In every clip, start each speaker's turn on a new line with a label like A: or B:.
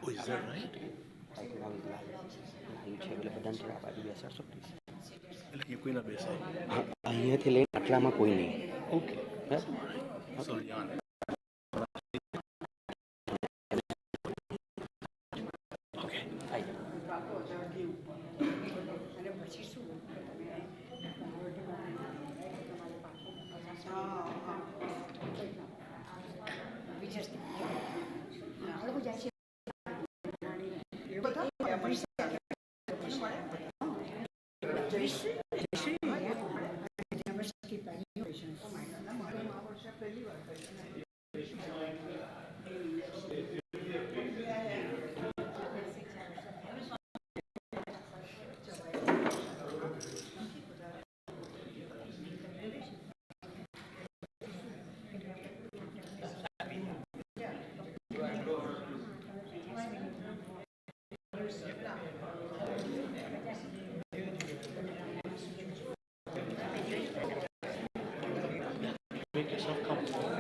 A: Is that right? એ કોઈના બેસાય
B: અહીંયાથી લઈને આટલામાં કોઈ નહીં.
A: ઓકે સોરી યાર Make yourself comfortable.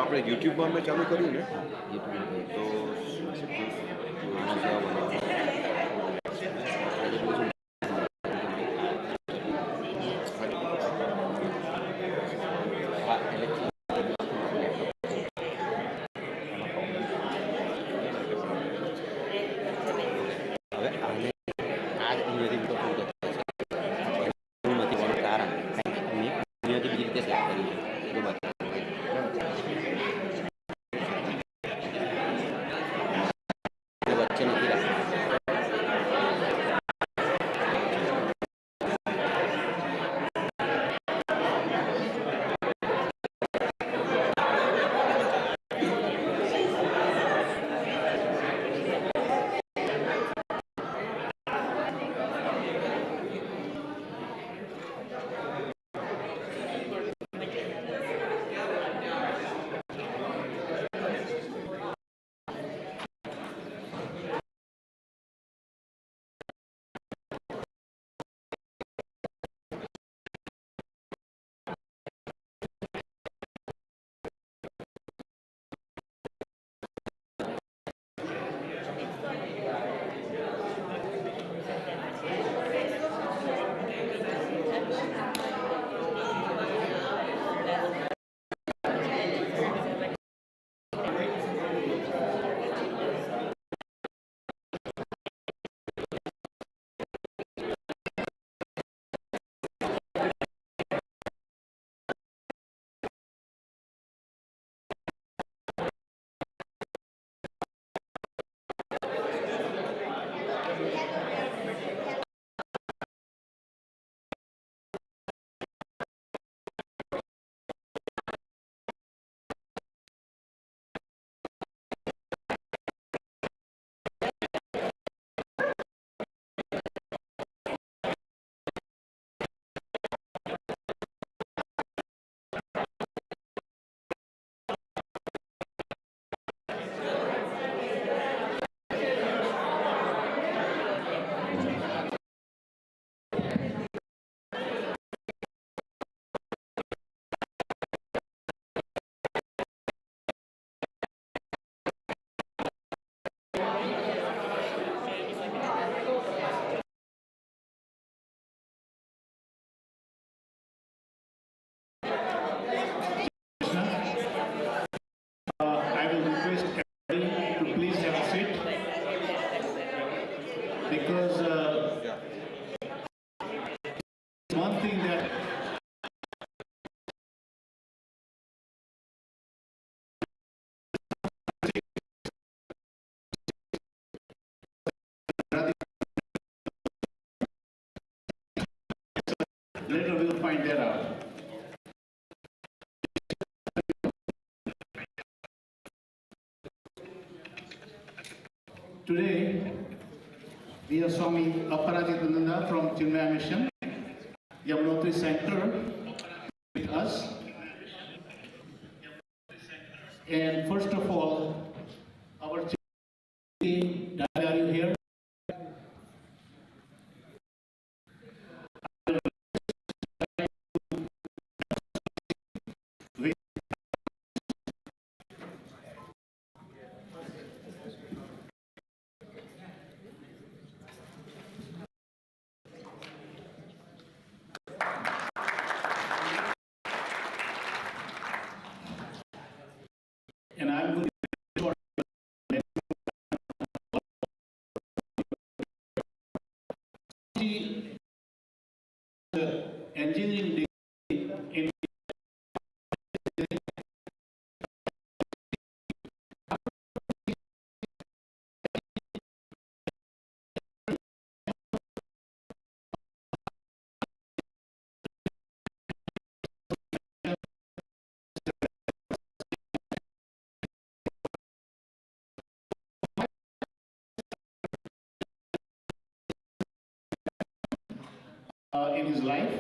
C: આપણે યુટ્યુબમાં મેં ચાલુ કર્યું ને
B: યુટ્યુબ
C: તો માનવ સેવા મંદિર.
B: હા એટલે હવે આને આ જ અહીંયાથી તો પૂરો થશે એવું નથી હોવાનું કારણ કારણ કે મેં અહીંયાથી બીજી રીતે સેટ કરી છે બરાબર વચ્ચે નથી રાખવું.
A: I will request everybody to please have a seat because one thing that later we will find that out. Today, we have Swami Aparajitananda from Chinmaya Mission, Yamunotri Center, with us. And first of all, our Chief, are you here? And I'm going to engineering degree in in his life.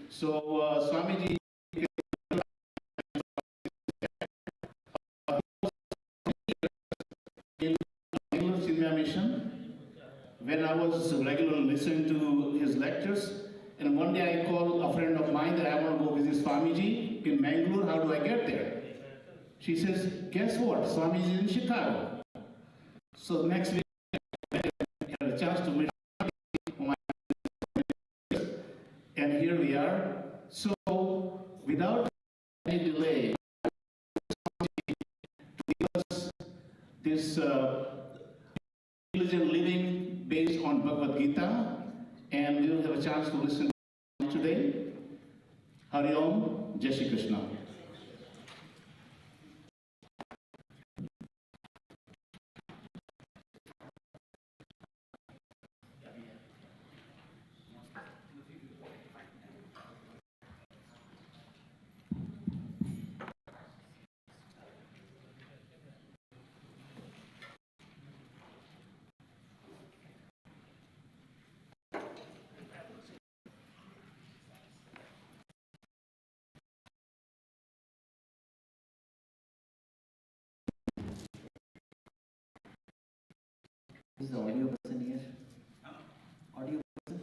A: So Swamiji when I was regularly listening to his lectures. And one day I called a friend of mine that I want to go visit Swamiji in Mangalore. How do I get there? She says, guess what? Swamiji is in Chicago. So next week I had a chance to meet my, and here we are. So without any delay, give us this diligent living based on Bhagavad Gita, and we will have a chance to listen today. Hari Om, Jai Shri Krishna.
D: Is the audio person here? Audio person?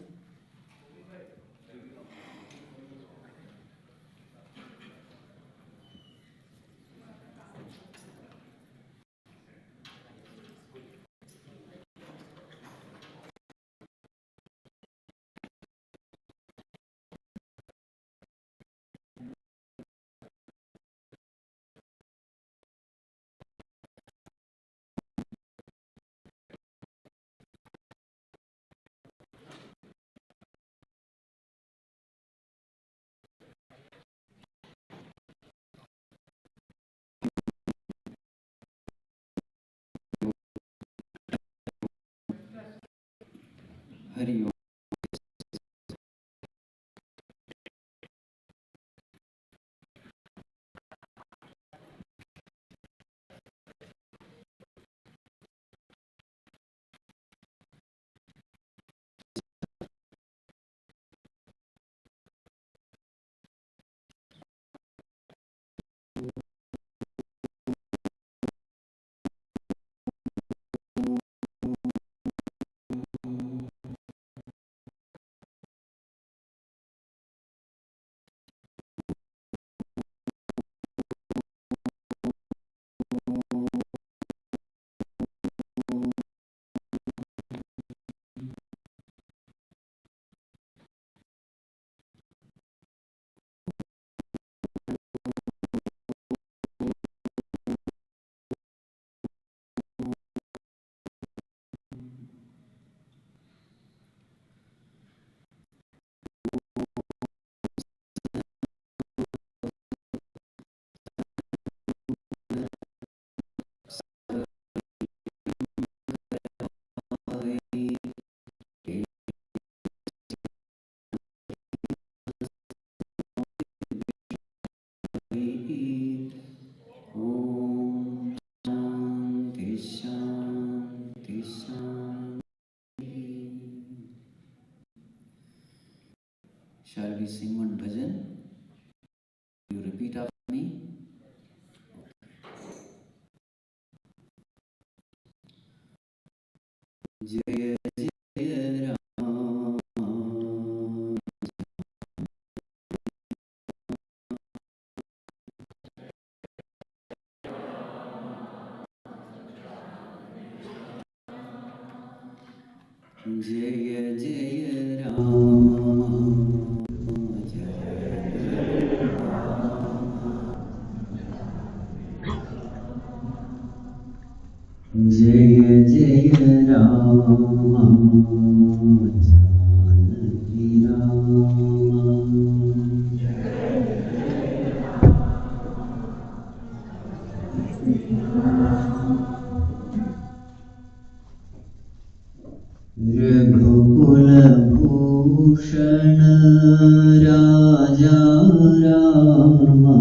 D: Hari Om. Shall we sing one bhajan? You repeat after me. Jaya Jaya Ram. Jaya Jaya Ram. Jaya Jaya Rama Janaki Rama Raghukula Bhushan Raja Rama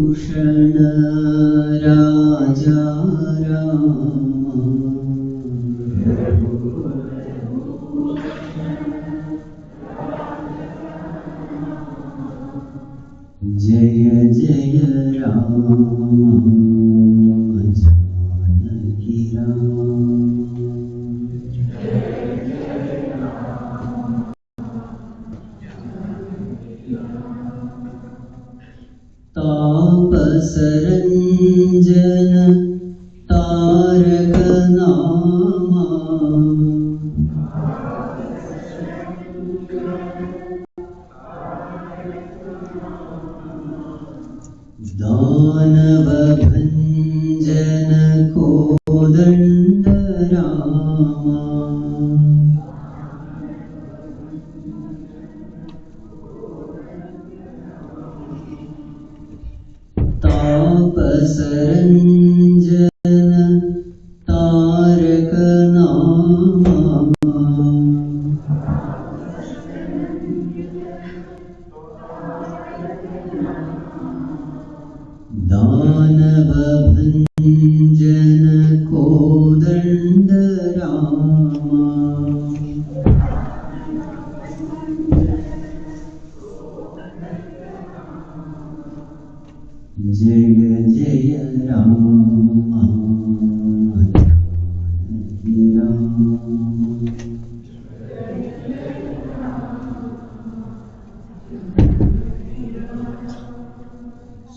D: Bhushan Raja Rama Tarak नामा दानव भंजन कोदंड रामा तापस रंजन तारक नामा दानव भंजन कोदंड रामा जय जय राम जानकी राम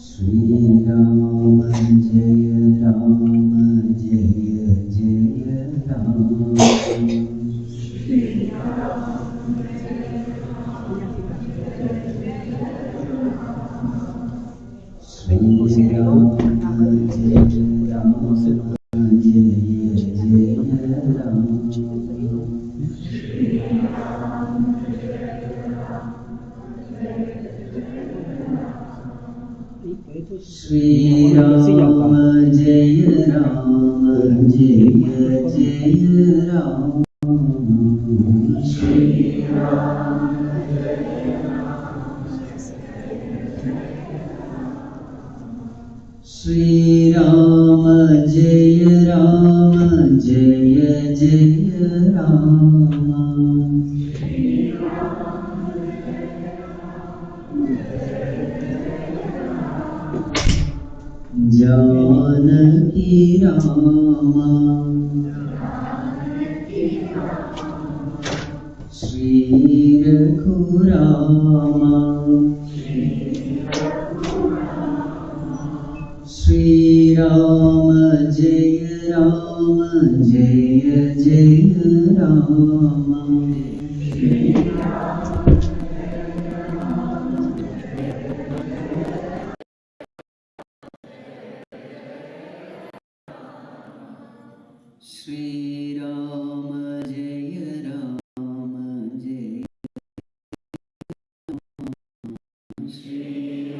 D: श्री राम जय जय राम श्री राम जय राम श्री राम जय राम श्री श्री राम जय राम जानकी राम श्री रघुराम श्री राम जय राम श्री राम जय श्री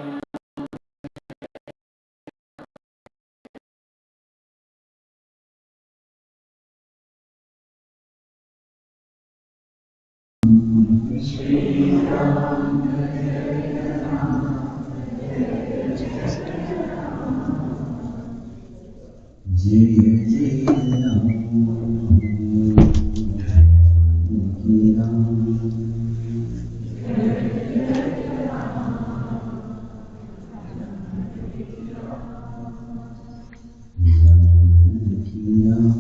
D: जय राम जानकी राम जानकी राम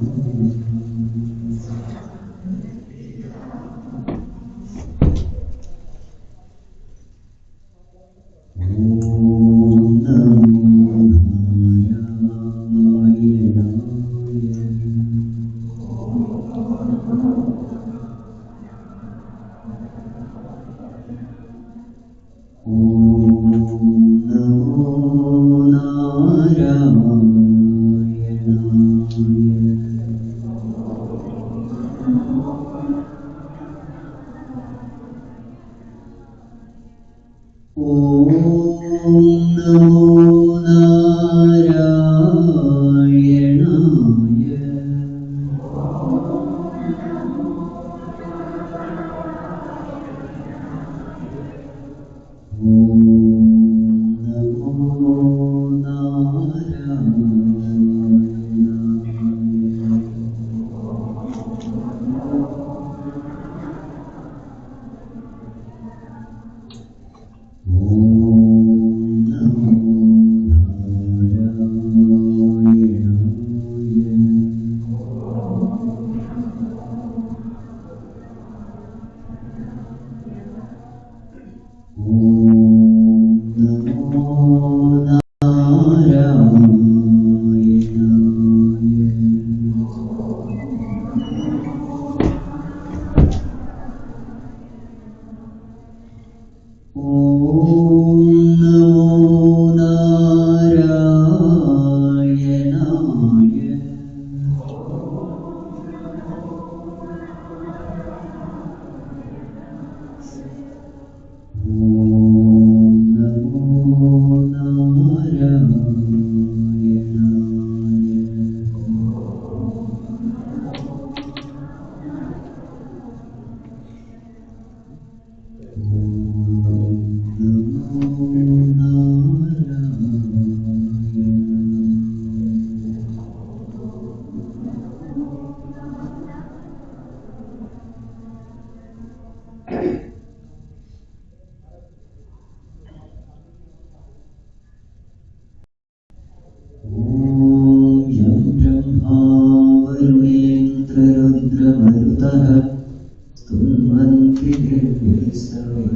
D: नमो स्तुन्वन्ति दिव्यैस्तवैः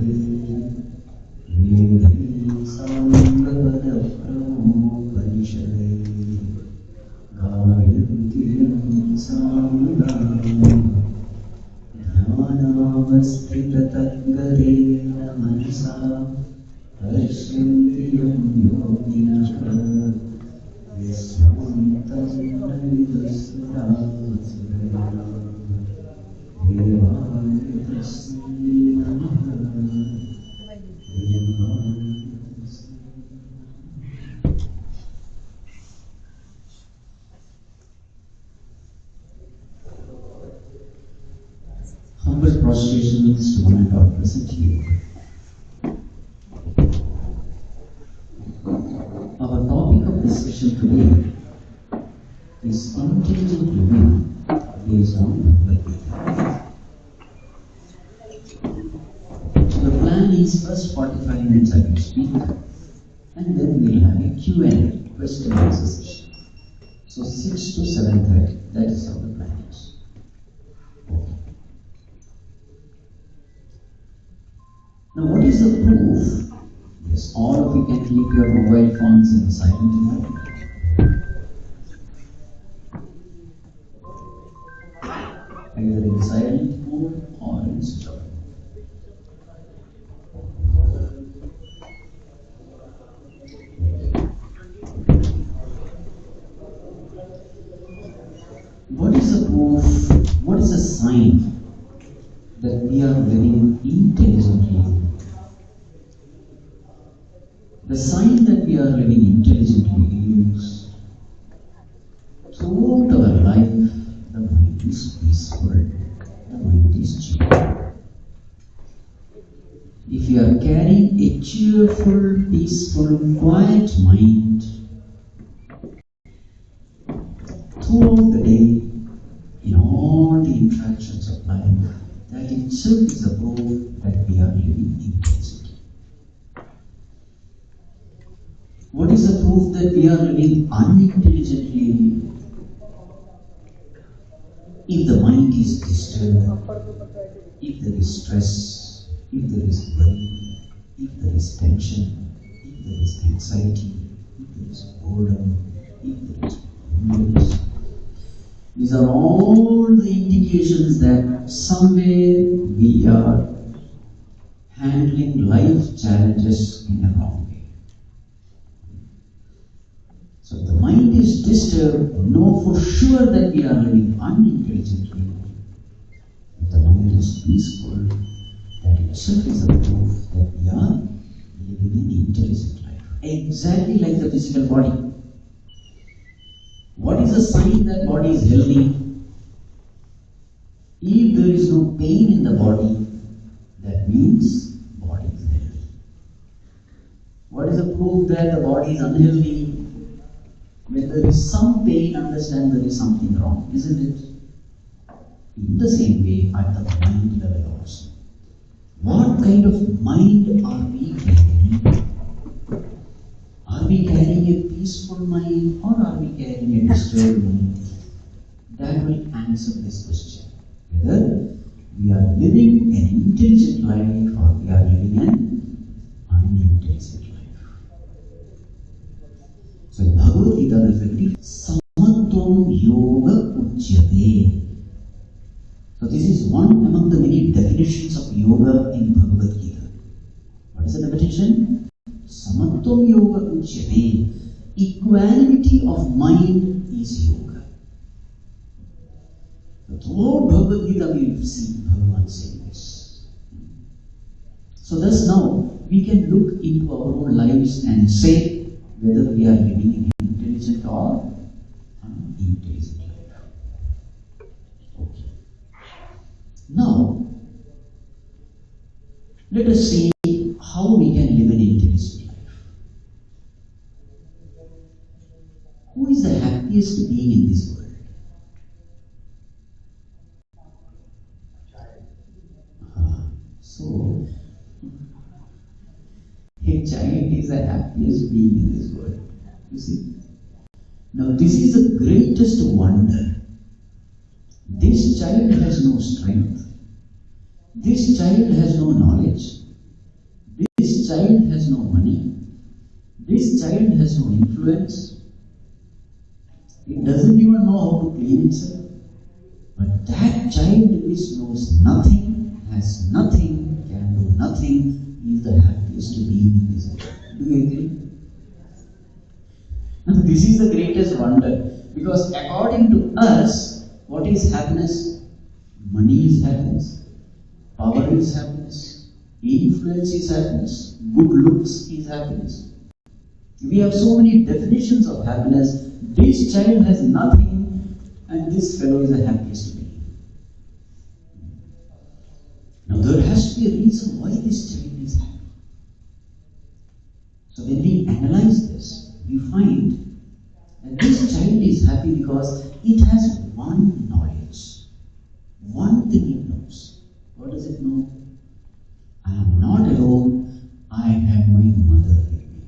D: वेदैः साङ्गपदप्रमोपनिषदैः गायन्ति यं साङ्गाम् ध्यानावस्थिततद्गतेन मनसा पश्यन्ति यं योगिनः यस्यान्तं न विदुस्सुरासुरः देवाय तस्मै नमः Humble prostrations to one and all present here. Our topic of discussion today is intelligent living based on Bhagavad Gita. So the plan is first 45 minutes I will speak, and then we'll have a Q&A, question and answer session. So 6 to 7:30, that is how the plan is. Okay. Now what is the proof? Yes, all of you can keep your mobile phones in silent mode. Either in silent mode or in switch off. What is the proof? What is the sign that we are living intelligently? The sign that we are living intelligently is throughout our life, the mind is peaceful, the mind is chill. If you are carrying a cheerful, peaceful, quiet mind throughout the day, in all the interactions of life, that itself is a proof that we are living intelligently. What is the proof that we are living unintelligently? If the mind is disturbed, if there is stress, if there is worry, if there is tension, if there is anxiety, if there is boredom, if there is loneliness, these are all the indications that somewhere we are handling life challenges in a wrong way. So if the mind is disturbed, know for sure that we are living unintelligently. If the mind is peaceful, that itself is a proof that we are living an intelligent life. Exactly like the physical body. What is a sign that body is healthy? If there is no pain in the body, that means body is healthy. What is the proof that the body is unhealthy? When there is some pain, understand there is something wrong, isn't it? In the same way, at the mind level also. What kind of mind are we carrying? Are we carrying a peaceful mind or are we carrying a disturbed mind? That will answer this question. Whether we are living an intelligent life or we are living an unintelligent life. So in Bhagavad Gita there is a very Samatvam Yoga Uchyate. So this is one among the many definitions of yoga in Bhagavad Gita. What is the definition? Samatvam Yoga Uchyate. Equanimity of mind is yoga. So throughout Bhagavad Gita we will see Bhagavan saying this. So thus now we can look into our own lives and say whether we are living an intelligent or unintelligent life. Okay. Now, let us see how we can live an intelligent life. Who is the happiest being in this world? So, a child is the happiest being in this world. You see? Now, this is the greatest wonder. This child has no strength. This child has no knowledge. This child has no money. This child has no influence. It doesn't even know how to clean itself. But that child which knows nothing, has nothing, can do nothing, is the happiest being in this world. Do you agree? Now this is the greatest wonder. Because according to us, what is happiness? Money is happiness. Power is happiness. Influence is happiness. Good looks is happiness. We have so many definitions of happiness. This child has nothing and this fellow is the happiest being. Now there has to be a reason why this child is happy. So when we analyze this, we find that this child is happy because it has one knowledge. One thing it knows. What does it know? I am not alone. I have my mother with me.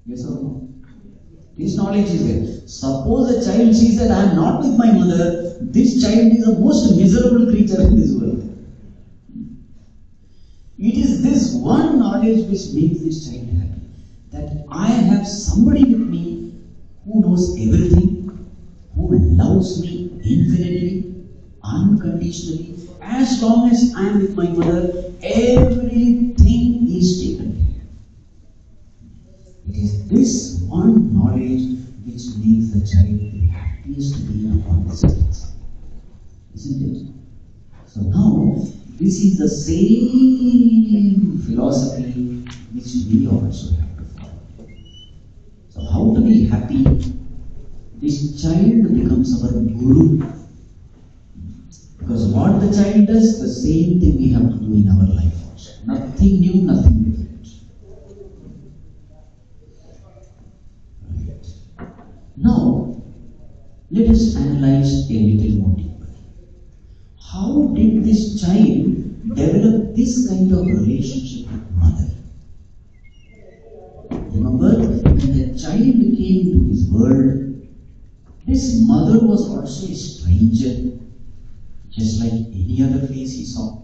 D: Yes or no? This knowledge is there. Suppose a child sees that I am not with my mother, this child is the most miserable creature in this world. It is this one knowledge which makes this child happy. That I have somebody with me who knows everything, who loves me infinitely, unconditionally. As long as I am with my mother, everything is taken care. It is this one knowledge which makes the child the happiest being upon this earth. Isn't it? So now, this is the same philosophy which we also have to follow. So how to be happy? This child becomes our guru. Because what the child does, the same thing we have to do in our life also. Nothing new, nothing different. Right. Now, let us analyze a little more deeper. How did this child develop this kind of relationship with mother? Remember, when the child came to this world, this mother was also a stranger, just like any other face he saw.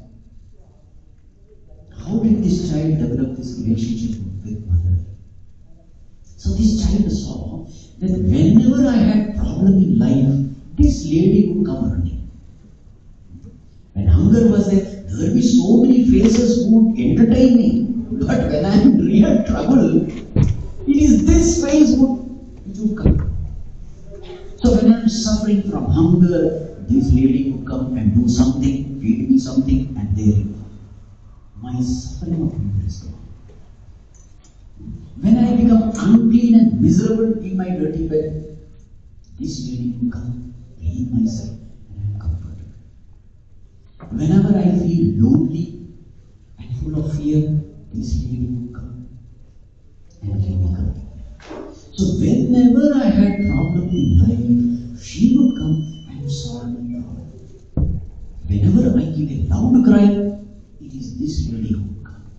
D: How did this child develop this relationship with mother? So this child saw that whenever I had problem in life, this lady would come running. When hunger was there, there would be so many faces who would entertain me. But when I am in real trouble, it is this face which would come. So when I am suffering from hunger, this lady would come and do something, feed me something, and there you go. My suffering of hunger is gone. When I become unclean and miserable in my dirty bed, this lady would come, clean myself, and I am comforted. Whenever I feel lonely and full of fear, this lady would come and give me comfort. So whenever I had problem in life, she would come and solve my problem. Whenever I give a loud cry, it is this lady who would come.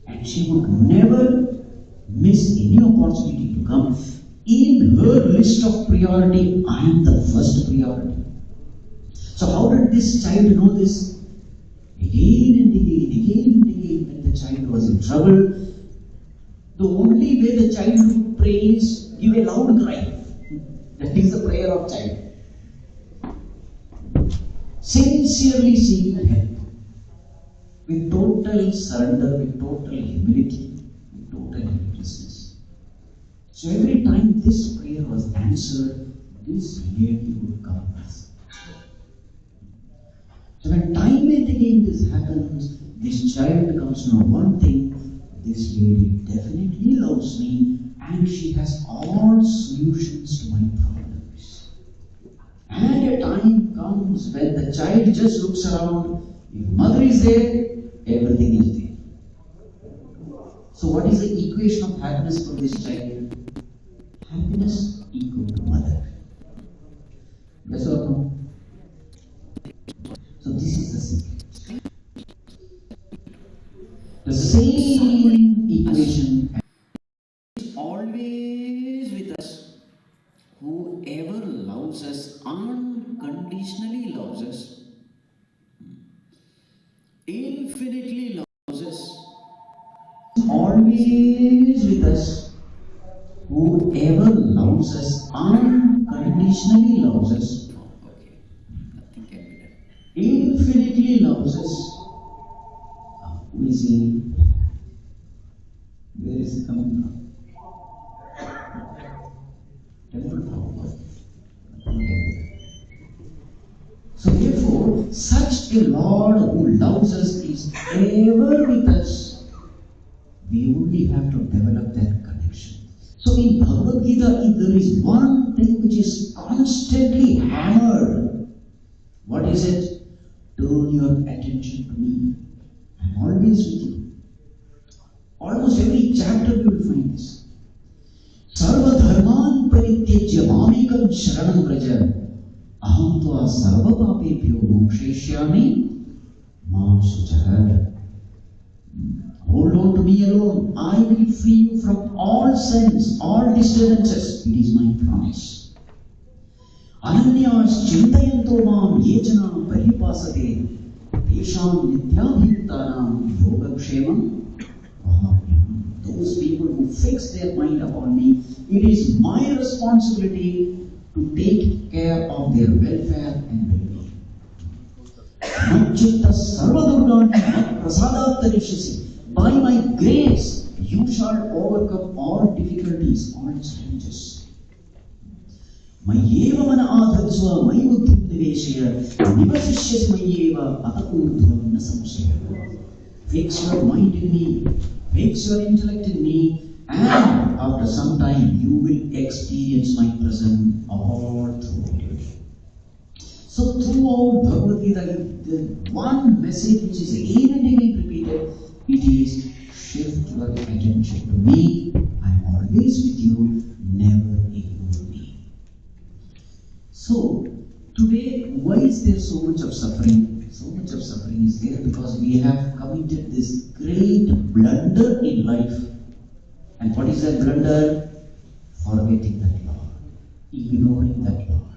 D: And she would never miss any opportunity to come. In her list of priority, I am the first priority. So how did this child know this? Again and again, when the child was in trouble, the only way the child would pray is give a loud cry. That is the prayer of child. Sincerely seeking help. With total surrender, with total humility, with total helplessness. So every time this prayer was answered, this lady would come. So when time and again this happens, this child comes to know one thing: this lady definitely loves me and she has all solutions to my problems. And a time comes when the child just looks around. If mother is there, everything is there. So what is the equation of happiness for this child? Happiness equal to mother. Yes or no? So this is the secret. The same equation is always with us. Whoever loves us unconditionally loves
E: infinitely loves us.
D: Always with us. Whoever loves us, unconditionally loves us,
E: Okay, nothing can be done.
D: infinitely loves us. Who is he? Where is he coming from? Temple Prabhupada. So therefore, such a Lord who loves us is ever with us. We only have to develop that connection. So in Bhagavad Gita, if there is one thing which is constantly hammered, what is it? Turn your attention to me. I am always with you. Almost every chapter you will find this. Sarva dharman parityajya mamekam sharanam vraja aham tva sarva papebhyo moksheshyami mam shuchara. Hold on to me alone. I will free you from all sins, all disturbances. It is my promise. Ananyas chintayanto mam yejana paripasate tesham nityabhiktanam yogakshemam vahamyam. Those people who fix their mind upon me, it is my responsibility to take care of their welfare and well-being. Manchitta sarvadurgani prasadat tarishasi. By my grace, you shall overcome all difficulties, all challenges. Mayeva mana adhatsva mai buddhim niveshaya nivasishyasi mayeva atapurdhvam na samshaya. Fix your mind in me, fix your intellect in me, and after some time you will experience my presence all throughout you. So throughout Bhagavad Gita, the one message which is again and again repeated, it is shift your attention to me. I am always with you. Never ignore me. So today, why is there so much of suffering? So much of suffering is there because we have committed this great blunder in life. And what is that blunder? Forgetting that Lord, ignoring that Lord.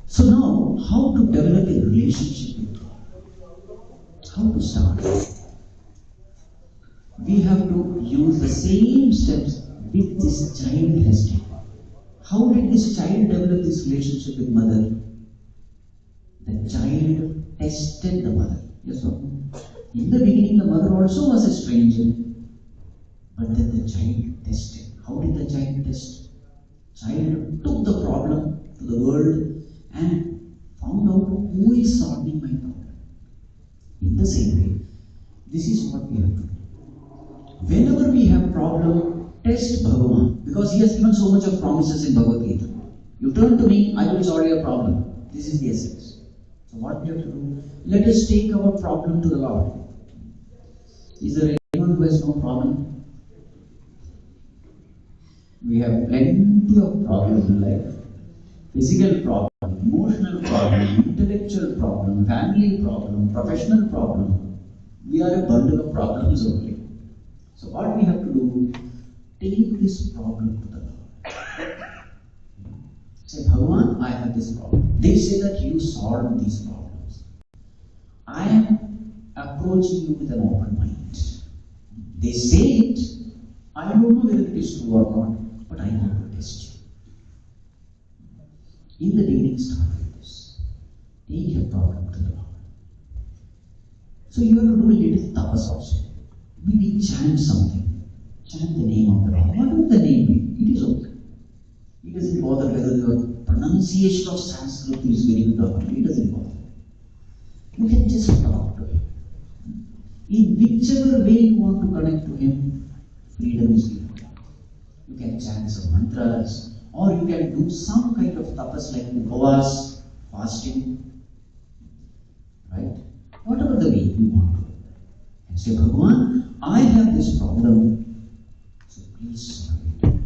D: So now, how to develop a relationship with God? How to start? We have to use the same steps with this child has taken. How did this child develop this relationship with mother? The child tested the mother. Yes or no? In the beginning, the mother also was a stranger. But then the child tested. How did the child test? Child took the problem to the world and found out who is solving my problem. In the same way, this is what we have to do. Whenever we have problem, test Bhagavan, because he has given so much of promises in Bhagavad Gita. You turn to me, I will solve your problem. This is the essence. So what we have to do? Let us take our problem to the Lord. Is there anyone who has no problem? We have plenty of problems in life. Physical problem, emotional problem, intellectual problem, family problem, professional problem. We are a bundle of problems only. So what we have to do, take this problem to the Lord. Say, Bhagavan, I have this problem. They say that you solve these problems. I am approaching you with an open mind. They say it, I don't know whether it is true or not, but I want to test you. In the beginning, start with this. Take your problem to the Lord. So you have to do a little tapas also. Maybe chant something. Chant the name of the Lord. Whatever the name be, it is okay. It doesn't bother whether your pronunciation of Sanskrit is very good or not. It doesn't bother. You can just talk to Him. In whichever way you want to connect to Him, freedom is given. You can chant some mantras, or you can do some kind of tapas like upavas, fasting, right? Whatever the way you want to. And say, Bhagavan, I have this problem, so please solve it.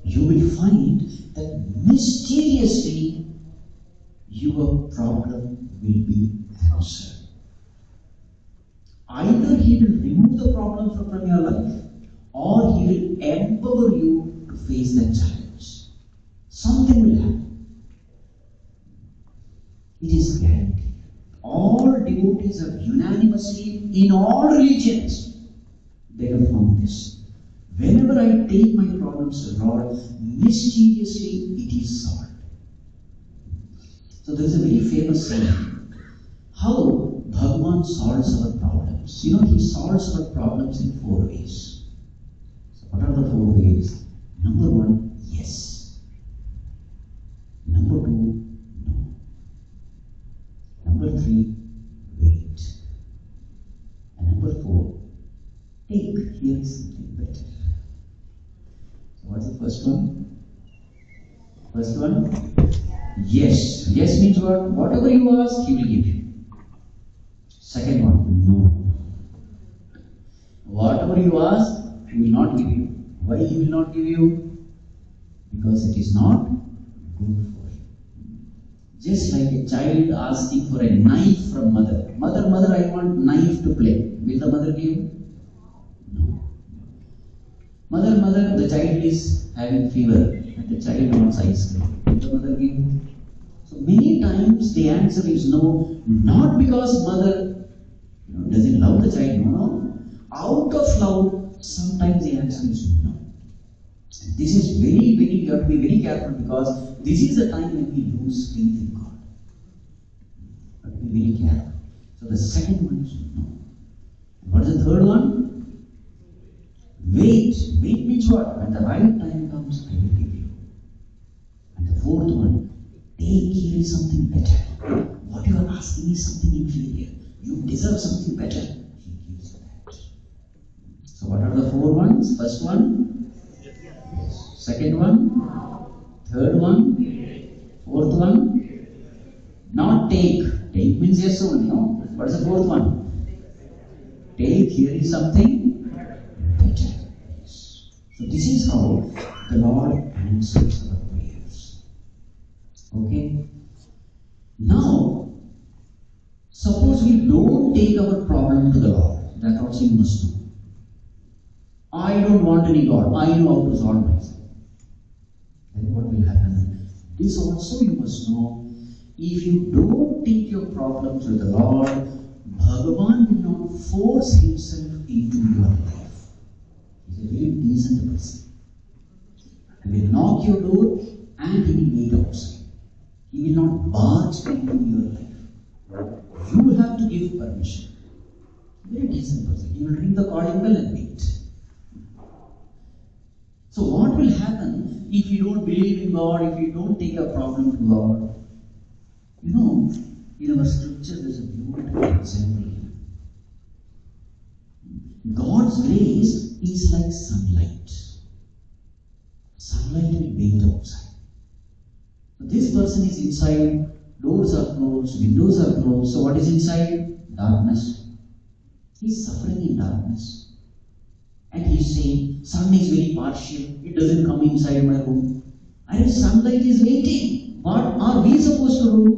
D: You will find that mysteriously your problem will be answered. Either He will remove the problem from your life, or He will empower you to face that challenge. Something will happen. It is guaranteed. All devotees have unanimously, in all religions, they have found this. Whenever I take my problems to the Lord, mysteriously it is solved. So there is a very famous saying, how Bhagavan solves our problems. You know, he solves our problems in 4 ways. So what are the 4 ways? Number 1, yes. Number 2, no. Number 3, wait. And number 4, take, here is something better. So what's the first one? First one? Yes. Yes means what? Whatever you ask, he will give you. Second one, no. Whatever you ask, he will not give you. Why he will not give you? Because it is not good for you. Just like a child asking for a knife from mother. Mother, I want knife to play. Will the mother give? No. Mother, the child is having fever and the child wants ice cream. Will the mother give? So many times the answer is no, not because mother doesn't love the child, no. Out of love, sometimes the answer is no. And this is very, you have to be very careful because this is the time when we lose faith in God. You have to be very careful. So the second one is no. And what is the third one? Wait. Wait means what? When the right time comes, I will give you. And the fourth one, take, here is something better. What you are asking is something inferior. You deserve something better. He gives you that. So what are the 4 ones? First one? Yes. Second one? Third one? Fourth one? Not take. Take means yes only, no? What is the fourth one? Take, here is something better. Yes. So this is how the Lord answers our prayers. Okay? Now, suppose we don't take our problem to the Lord. That also you must know. I don't want any God. I know how to solve myself. Then what will happen? This also you must know. If you don't take your problem to the Lord, Bhagavan will not force himself into your life. He is a very decent person. He will knock your door and he will wait outside. He will not barge into your life. You have to give permission. Very decent person. He will ring the calling bell and wait. So what will happen if you don't believe in God, if you don't take a problem to God? You know, in our scripture there is a beautiful example here. God's grace is like sunlight. Sunlight will wait outside. So this person is inside, doors are closed, windows are closed. So what is inside? Darkness. He is suffering in darkness. And he is saying, sun is very partial, it doesn't come inside my room. And sunlight is waiting. What are we supposed to do?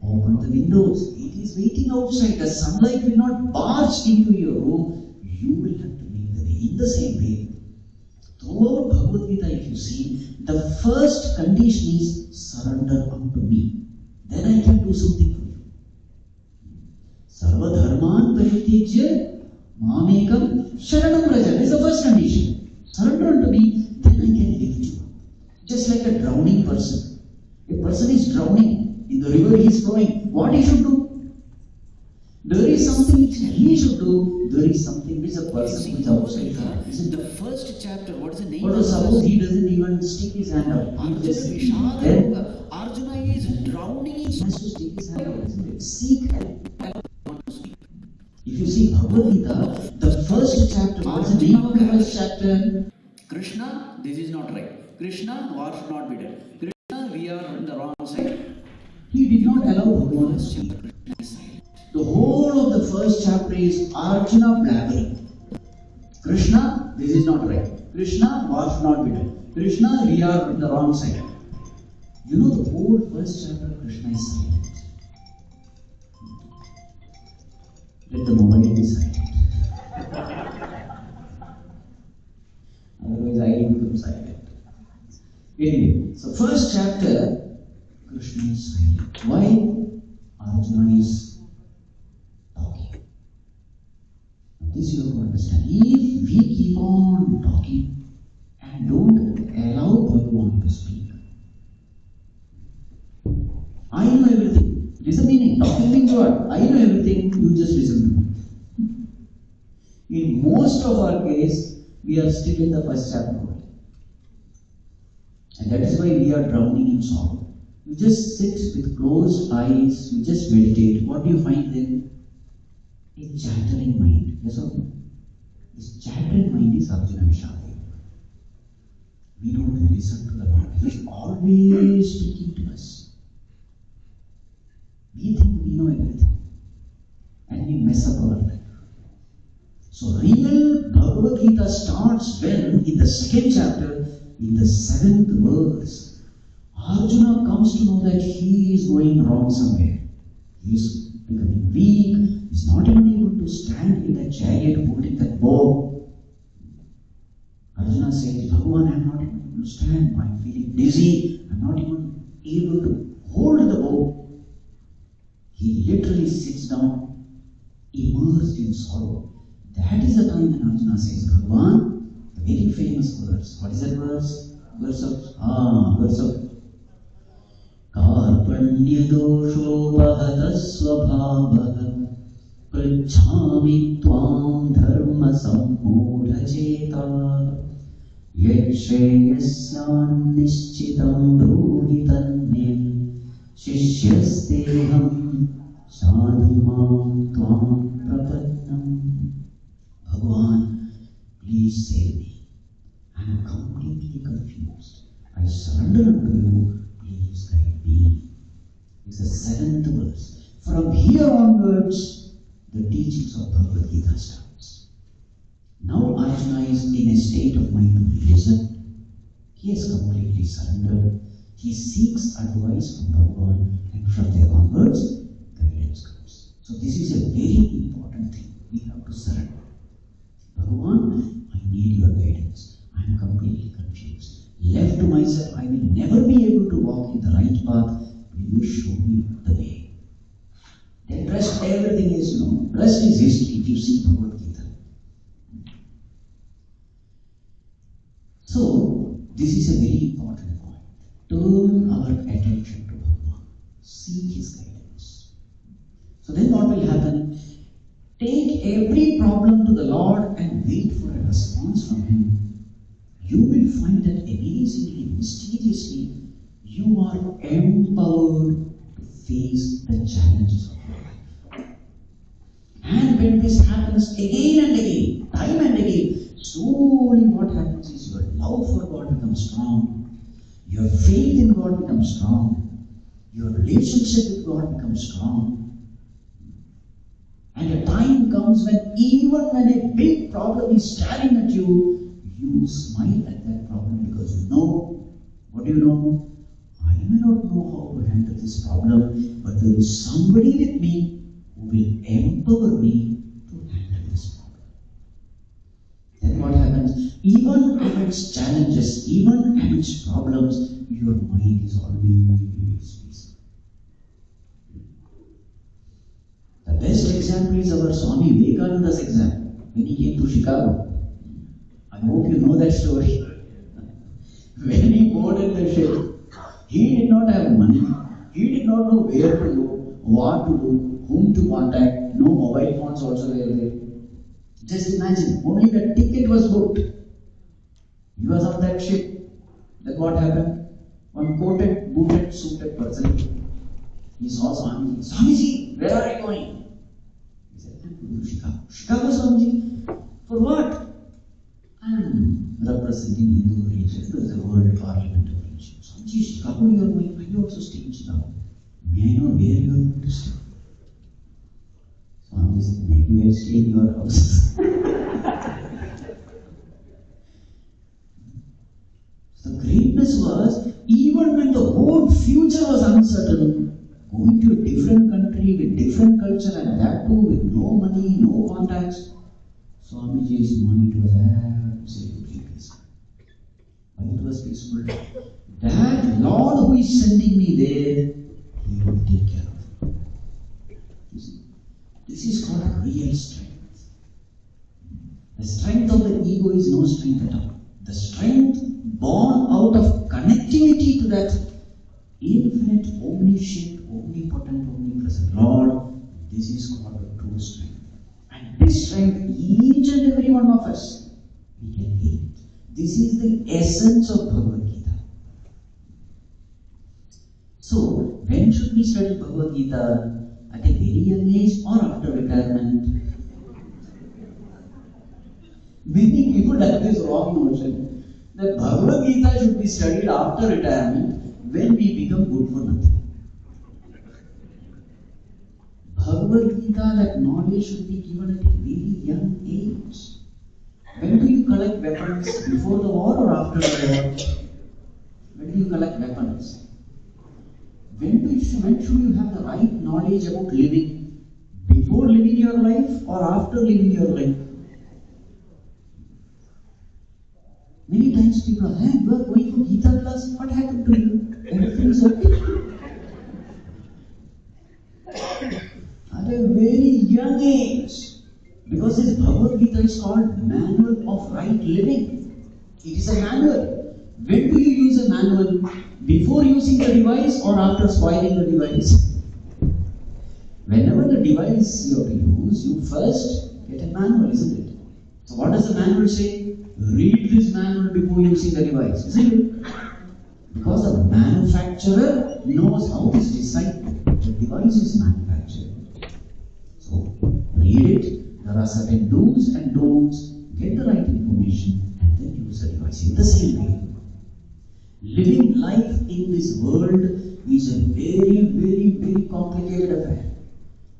D: Open the windows. It is waiting outside. The sunlight will not barge into your room. You will have to make the way. In the same way, throughout Bhagavad Gita, if you see, the first condition is surrender unto me. Then I can do something for you. Sarva dharman parityajya mamekam sharanam raja. This is the first condition. Surrender unto me, then I can lift you up. Just like a drowning person. A person is drowning. In the river he is flowing. What he should do? There is something which he should do. There is something which a person who is outside.
E: In the first chapter, what is the name?
D: But suppose he doesn't even stick his hand out. He just then
E: Arjuna is drowning in
D: he has to stick his hand out, isn't it? Seek help. If you see Bhagavad Gita, the first chapter, what's the name of the first chapter?
E: Krishna, this is not right. Krishna, war should not be done. Krishna, we are on the wrong side.
D: He did not allow Bhagavan to speak. The whole of the first chapter is Arjuna blabbering. Krishna, this is not right. Krishna, war should not be done. Krishna, we are on the wrong side. You know the whole first chapter, Krishna is silent. Let the mobile be silent. Otherwise I will become silent. Anyway, so first chapter, Krishna is silent. Why? Arjuna is talking. Now this you have to understand. If we keep on talking and don't allow Bhagavan to speak, I know everything. It is the meaning. Talking means what? I know everything, you just listen to me. In most of our case, we are still in the first chapter only. And that is why we are drowning in sorrow. You just sit with closed eyes, you just meditate. What do you find then? A chattering mind. Yes or no? This chattering mind is Arjuna Vishali. We don't listen to the Lord. He is always speaking to us. We think we know everything. And we mess up our life. So real Bhagavad Gita starts when, in the second chapter, in the 7th verse, Arjuna comes to know that he is going wrong somewhere. He is becoming weak. He is not even able to stand in that chariot holding that bow. Arjuna says, Bhagavan, I am not even able to stand. I am feeling dizzy. I am not even able to hold the bow. He literally sits down, immersed in sorrow. That is the time when Arjuna says, Bhagavan, the very famous verse. What is that verse? Verse of Karpanya dosho bhata svabhava prachami tvam dharma sammudha cheta yashreyasyan nishchitam bruhi tanme shishyasteham sadhimam tvam prapannam. Bhagavan, please save me. I am completely confused. I surrender unto you. Please guide me. It's the 7th verse. From here onwards, the teachings of Bhagavad Gita starts. Now Arjuna is in a state of mind to listen. He has completely surrendered. He seeks advice from Bhagavan, and from there onwards, guidance comes. So this is a very important thing. We have to surrender. Bhagavan, I need your guidance. I am completely confused. Left to myself, I will never be able to walk in the right path. Will you show me the way? Then rest, everything is known. Rest is history if you see Bhagavad Gita. So, this is a very important point. Turn our attention to Bhagavan. Seek his guidance. So then what will happen? Take every problem to the Lord and wait for a response from him. You will find that amazingly, mysteriously, you are empowered to face the challenges of your life. And when this happens again and again, time and again, slowly what happens is your love for God becomes strong, your faith in God becomes strong, your relationship with God becomes strong. And a time comes when even when a big problem is staring at you, you smile at that problem because you know, what do you know? I may not know how to handle this problem, but there is somebody with me who will empower me to handle this problem. Then what happens? Even amidst challenges, even amidst problems, your mind is always peaceful. The best example is our Swami Vivekananda's example when he came to Chicago. I hope you know that story. When he boarded the ship, he did not have money. He did not know where to go, what to do, whom to contact. No mobile phones also were there. Just imagine, only the ticket was booked. He was on that ship. Then what happened? One coated, booted, suited person. He saw Swamiji. Swamiji, where are you going? He said, I'm going to Chicago. Chicago, Swamiji? For what? I am representing Hindu religion to the World Parliament of Religion. Swamiji, Chicago you are going, I also stay in Chicago. May I know where you are going to stay? Swamiji said, maybe I'll stay in your house. The greatness was, even when the whole future was uncertain, going to a different country with different culture and that too with no money, no contacts, Swamiji's mind was absolutely peaceful. Why it was peaceful? That Lord who is sending me there, He will take care of me. You see, this is called real strength. The strength of the ego is no strength at all. The strength born out of connectivity to that infinite, omniscient, omnipotent, omnipresent Lord, this is called a true strength. And this strength, each and every one of us, we can feel it. This is the essence of Bhagavad Gita. So, when should we study Bhagavad Gita? At a very young age or after retirement? Many people have this wrong notion that Bhagavad Gita should be studied after retirement when we become good for nothing. Bhagavad Gita, that knowledge should be given at a very young age. When do you collect weapons? Before the war or after the war? When do you collect weapons? When should you have the right knowledge about living? Before living your life or after living your life? Many times people are, hey, you are going for Gita class, what happened to you? Everything is okay. At a very young age. Because this Bhagavad Gita is called Manual of Right Living. It is a manual. When do you use a manual? Before using the device or after spoiling the device? Whenever the device you have to use, you first get a manual, isn't it? So what does the manual say? Read this manual before using the device, isn't it? Because the manufacturer knows how this design, the device is manufactured. So read it. There are certain do's and don'ts. Get the right information and then use the device. In the same way, living life in this world is a very, very, very complicated affair.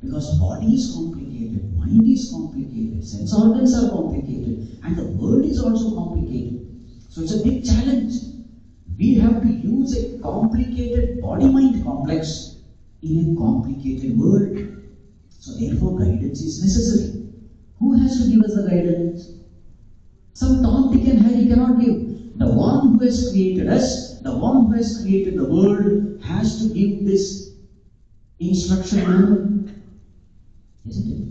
D: Because body is complicated, mind is complicated, sense organs are complicated, and the world is also complicated. So it's a big challenge. We have to use a complicated body-mind complex in a complicated world. So therefore guidance is necessary. Who has to give us the guidance? Some Tom, Dick and Harry cannot give. The one who has created us, the one who has created the world, has to give this instruction manual. Isn't it?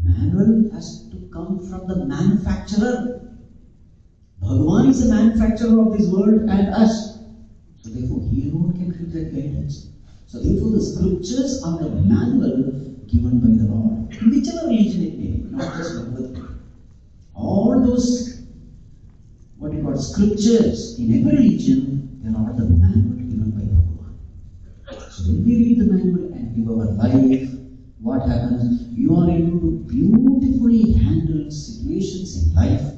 D: Manual has to come from the manufacturer. Bhagavan is the manufacturer of this world and us. So therefore he alone can give that guidance. So therefore the scriptures are the manual given by the Lord. In whichever religion it may be, not just Bhagavad. All those, what you call scriptures, in every religion, they are all the manual given by Bhagavan. So when we read the manual and live our life, what happens? You are able to beautifully handle situations in life,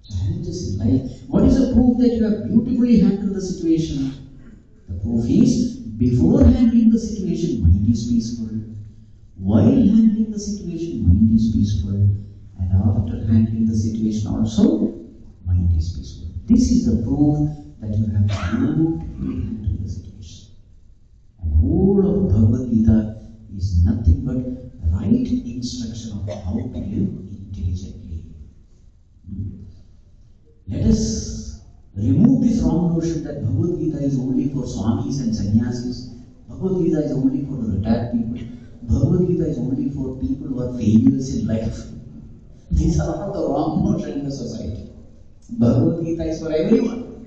D: challenges in life. What is the proof that you have beautifully handled the situation? The proof is, before handling the situation, mind is peaceful. While handling the situation, mind is peaceful. And after handling the situation also, mind is peaceful. This is the proof that you have beautifully handled the situation. And whole of Bhagavad Gita is nothing but right instruction of how to live intelligently. Let us remove this wrong notion that Bhagavad Gita is only for Swamis and Sannyasis. Bhagavad Gita is only for the retired people. Bhagavad Gita is only for people who are failures in life. These are all the wrong notion in the society. Bhagavad Gita is for everyone.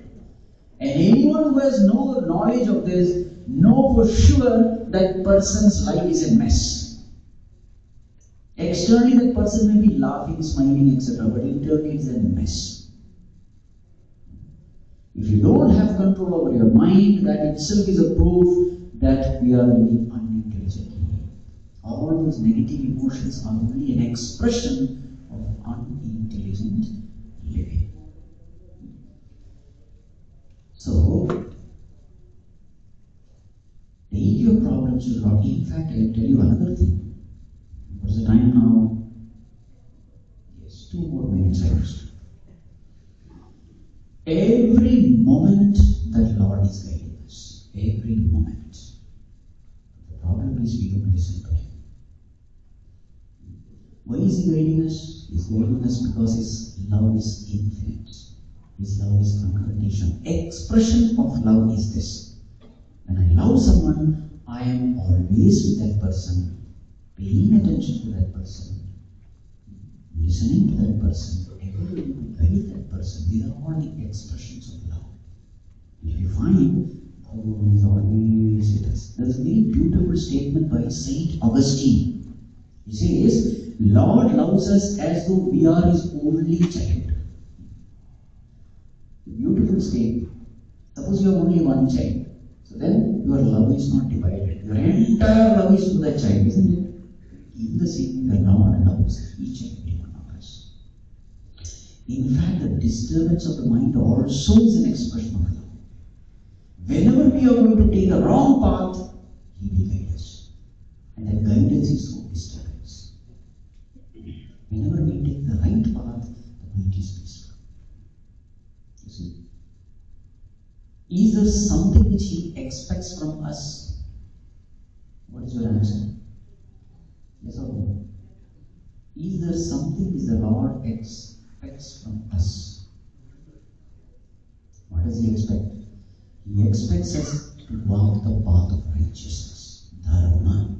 D: And anyone who has no knowledge of this, know for sure that person's life is a mess. Externally that person may be laughing, smiling, etc. But internally it's a mess. If you don't have control over your mind, that itself is a proof that we are living unintelligently. All those negative emotions are only an expression of unintelligent living. So, take your problems to Lord. In fact, I will tell you another thing. What's the time now? Yes, 2 more minutes I must. Every moment that Lord is guiding us. Every moment. The problem is we don't listen to Him. Why is He guiding us? He is guiding us because His love is infinite. His love is unconditional. Expression of love is this. When I love someone, I am always with that person, paying attention to that person, listening to that person, able to guide that person. These are all the expressions of love. If you find Bhagavan is always with us. There's a very beautiful statement by Saint Augustine. He says, Lord loves us as though we are his only child. Beautiful statement. Suppose you have only one child. So then your love is not divided. Your entire love is to that child, isn't it? In the same way, the Lord loves each and every one of us. In fact, the disturbance of the mind also is an expression of love. Whenever we are going to take a wrong path, he will guide us. And that guidance is through disturbance. Whenever we take the right path, the mind is peaceful. You see? Is there something which he expects from us? What is your answer? Yes or no? Is there something which the Lord expects from us? What does he expect? He expects us to walk the path of righteousness. Dharma.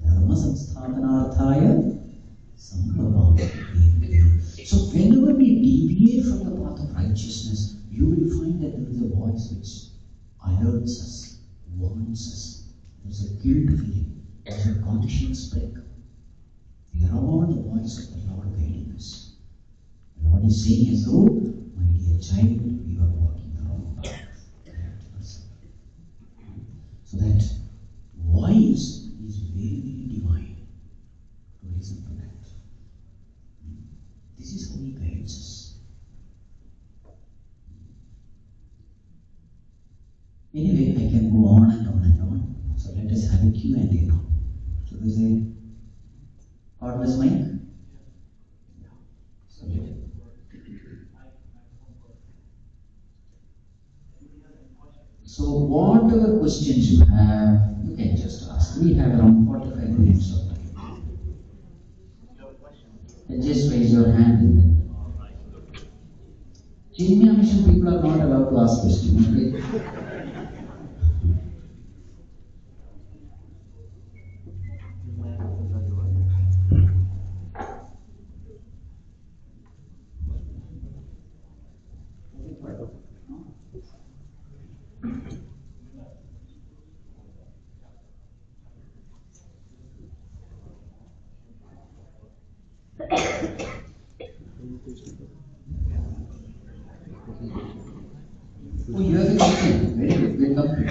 D: Dharma samsthapanarthaya sambhavati. So whenever we deviate from the path of righteousness, you will find that there is a voice which alerts us, warns us. There is a guilt feeling, there is a conscience break. They are all the voice of the Lord guiding us. The Lord is saying as though, my dear child, you are walking the wrong path. So that voice is very, very divine. To listen to that. This is how he guides us. Anyway, I can go on and on and on. So let us have a Q&A now. So there's a cordless mic. So, so whatever questions you have, you can just ask. We have around 45 minutes of time. And just raise your hand in there. Chinmaya mission people are not allowed to ask questions. Okay? Oh, you have a question. Very good. Welcome.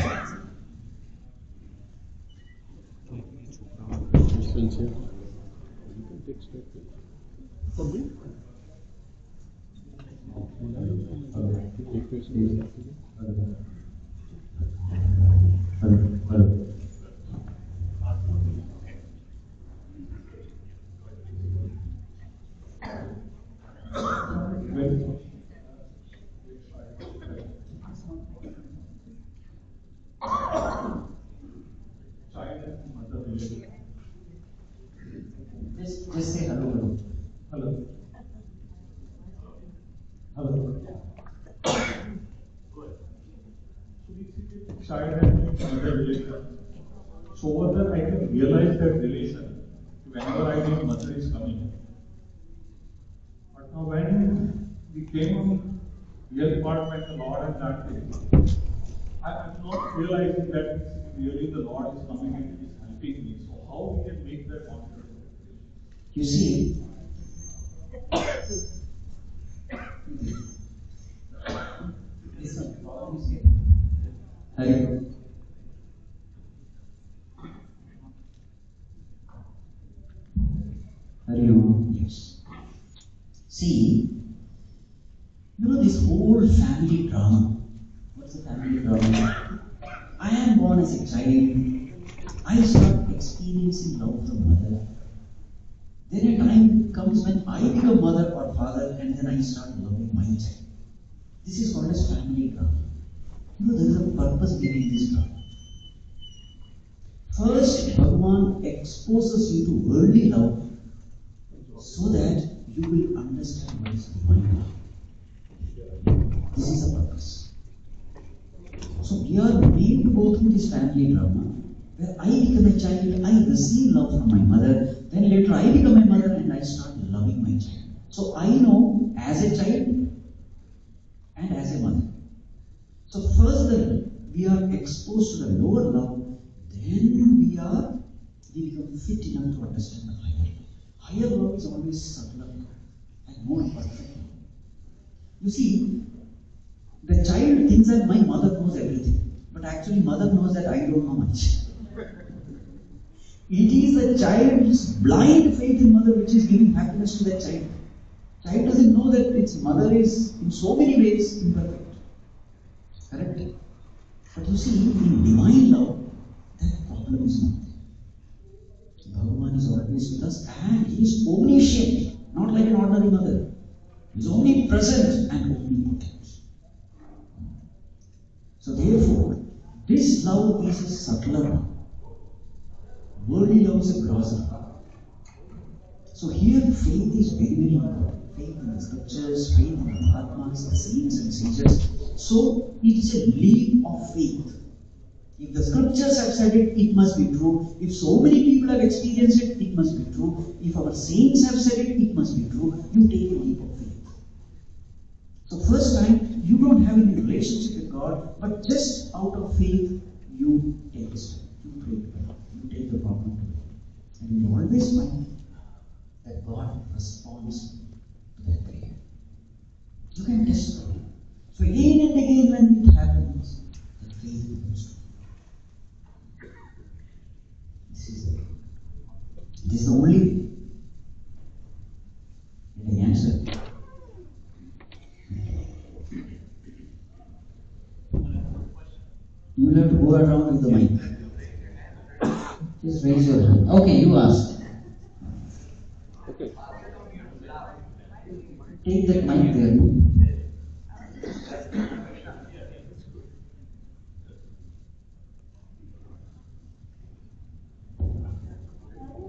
D: Just say hello. Hello. Hello.
F: Child and mother relation. So over there I can realize that relation whenever I think mother is coming. But now when we came on real part when the Lord has done things, I'm not realizing that really the Lord is coming and is helping me. So how we can make that confidence?
D: You see, Hari. Yes. See, you know this whole family drama. What's the family drama? I am born as a child. I start experiencing love from mother. Then a time comes when I become mother or father, and then I start loving my child. This is called as family drama. You know, there is a purpose behind this drama. First, Bhagavan exposes you to worldly love so that you will understand what is divine love. This is the purpose. So we are made to go through this family drama, where I become a child, I receive love from my mother, then later I become a mother and I start loving my child. So I know as a child and as a mother. So further we are exposed to the lower love, then we become fit enough to understand the higher love. Higher love is always subtler and more perfect. You see, the child thinks that my mother knows everything, but actually mother knows that I don't know much. It is the child's blind faith in mother which is giving happiness to the child. Child doesn't know that its mother is in so many ways imperfect. Correct? But you see, in divine love, that problem is not there. Bhagavan is always with us and he is omniscient, not like an ordinary mother. He is omnipresent and omnipotent. So therefore, this love is a subtler love. Worldly love is a grosser love. So here faith is very, very important. Faith in the scriptures, faith in the Mahatmas, the saints and sages. So it is a leap of faith. If the scriptures have said it, it must be true. If so many people have experienced it, it must be true. If our saints have said it, it must be true. You take a leap of faith. So first time, you don't have any relationship with God, but just out of faith, you take a step. You pray to God. You take the problem to God. And you always find that God responds to that prayer. You can test it. So again and again when it happens, the faith becomes strong. This is the only way. Did I answer? You will have to go around with the mic. Just raise your hand. Okay, you ask.
C: Okay.
D: Take that mic there.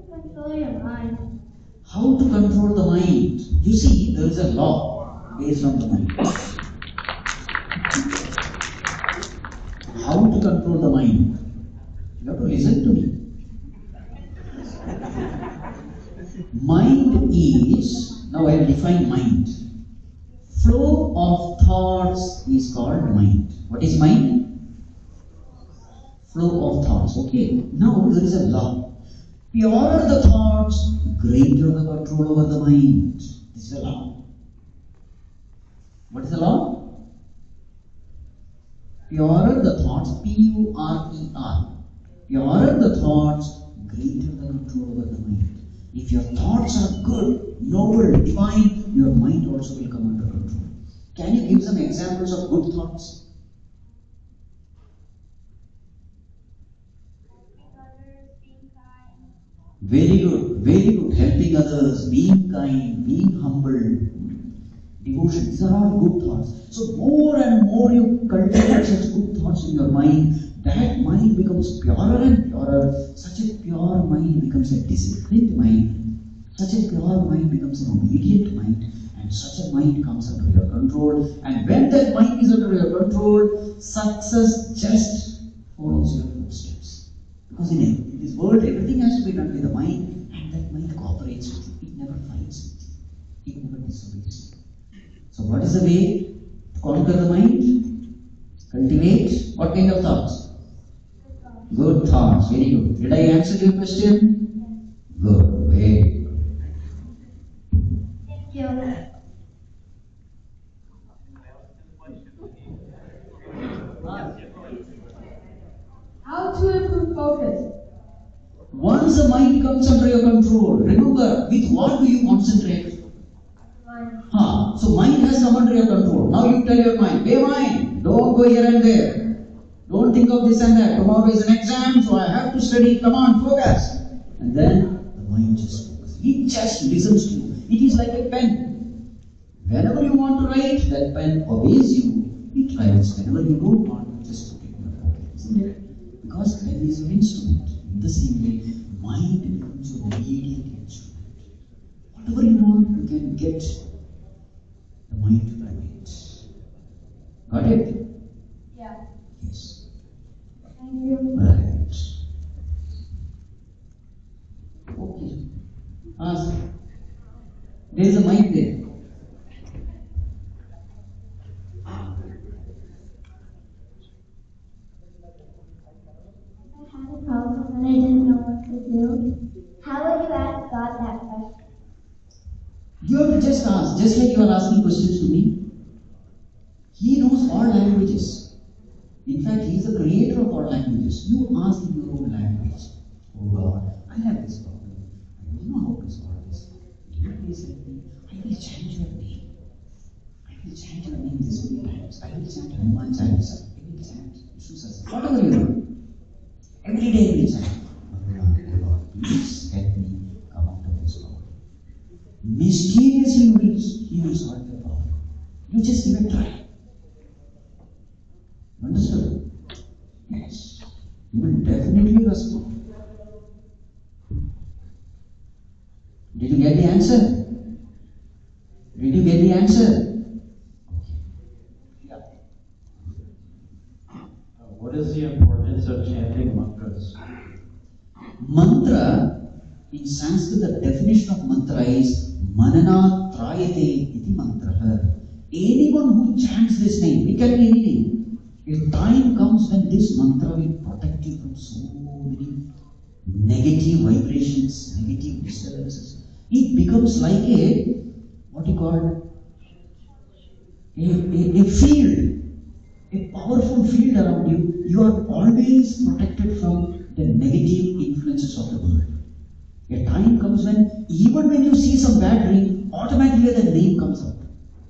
G: Control your mind.
D: How to control the mind? You see, there is a law based on the mind. How to control the mind? You have to listen to me. Mind is, now I will define mind. Flow of thoughts is called mind. What is mind? Flow of thoughts. Okay, now there is a law. Purer the thoughts, greater the control over the mind. This is the law. What is the law? Purer the thoughts, P-U-R-E-R. Purer the thoughts, greater the control over the mind. If your thoughts are good, noble, divine, your mind also will come under control. Can you give some examples of good thoughts? Very good, very good. Helping others, being kind, being humble, devotion. These are all good thoughts. So more and more you cultivate such good thoughts in your mind, that mind becomes purer and purer. Such a pure mind becomes a disciplined mind. Such a pure mind becomes an obedient mind. And such a mind comes under your control. And when that mind is under your control, success just follows your footsteps. Because in this world, everything has to be done with the mind, and that mind cooperates with you. It never fights with you. It never disobeys you. So what is the way to conquer the mind? Cultivate what kind of thoughts? Good thoughts. Very good. Did I answer your question? Good. Very good.
G: Thank you. How to improve focus?
D: Once the mind comes under your control, remember, with what do you concentrate?
G: Mind.
D: So mind has come under your control. Now you tell your mind, hey mind, don't go here and there. Don't think of this and that. Tomorrow is an exam, so I have to study. Come on, focus. And then the mind just focuses. It just listens to you. It is like a pen. Whenever you want to write, that pen obeys you. It writes. Whenever you don't want, just put it in your pocket. Isn't it? Because pen is your instrument. In the same way, mind becomes your obedient instrument. Whatever you want, you can get the mind to write. Got it?
G: Yeah.
D: Yes.
G: Thank you.
D: Right. Okay. Ask. There is a mic there.
G: I had a problem and I didn't know what to do. How would you ask God that question?
D: You have to just ask, just like you are asking questions to me. He knows all languages. In fact, he is the creator of all languages. You ask in your own language. Oh God, I have this problem. I don't know how to solve this. Will you please help me? I will chant your name. I will chant your name this many times. I will chant Hanuman Chalisa. I will chant Vishnu Sahasranam. Whatever you want. Every day I will chant. Bhagwan, oh Lord, please help me come out of this problem. Mysteriously he will solve the problem. You just give it a try. Understood? Yes. You will definitely respond. Did you get the answer? Did you get the answer? Okay. Yeah.
C: What is the importance of chanting mantras?
D: Mantra, in Sanskrit, the definition of mantra is manana trayate iti mantra. Anyone who chants this name, it can be any name. A time comes when this mantra will protect you from so many negative vibrations, negative disturbances. It becomes like a, what you call, a field, a powerful field around you. You are always protected from the negative influences of the world. A time comes when, even when you see some bad dream, automatically that name comes out.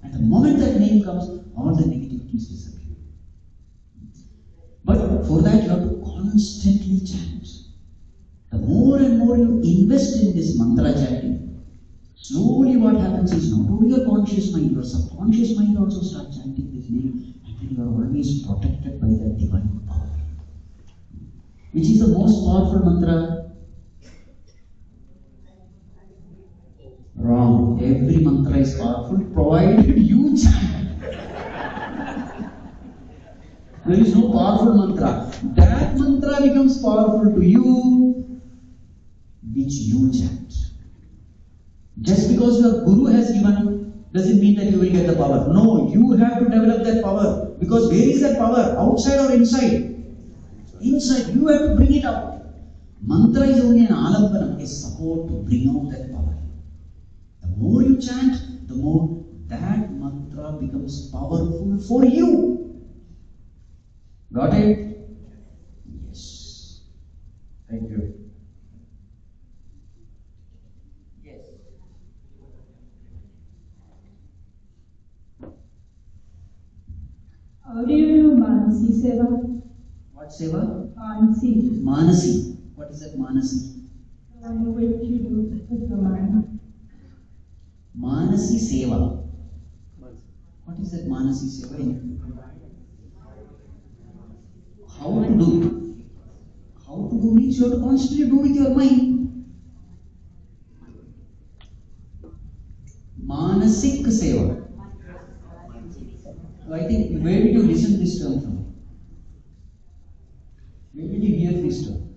D: And the moment that name comes, all the negativities disappear. But for that, you have to constantly chant. The more and more you invest in this mantra chanting, slowly what happens is not only your conscious mind, your subconscious mind also starts chanting this name, and then you are always protected by that divine power. Which is the most powerful mantra? Wrong. Every mantra is powerful provided you chant. There is no powerful mantra. That mantra becomes powerful to you, which you chant. Just because your guru has given doesn't mean that you will get the power. No, you have to develop that power. Because where is that power? Outside or inside? Inside. You have to bring it out. Mantra is only an alambanam, a support to bring out that power. The more you chant, the more that mantra becomes powerful for you. Got it? Yes. Thank you. Yes.
H: How do you do Manasi Seva?
D: What seva?
H: Manasi.
D: Manasi. What is that Manasi?
H: The one which you do with the mind.
D: Manasi Seva. What is that Manasi Seva? How to do? How to do means you have to constantly do with your mind. Manasik Seva. So I think, where did you listen this term from? Where did you hear this term?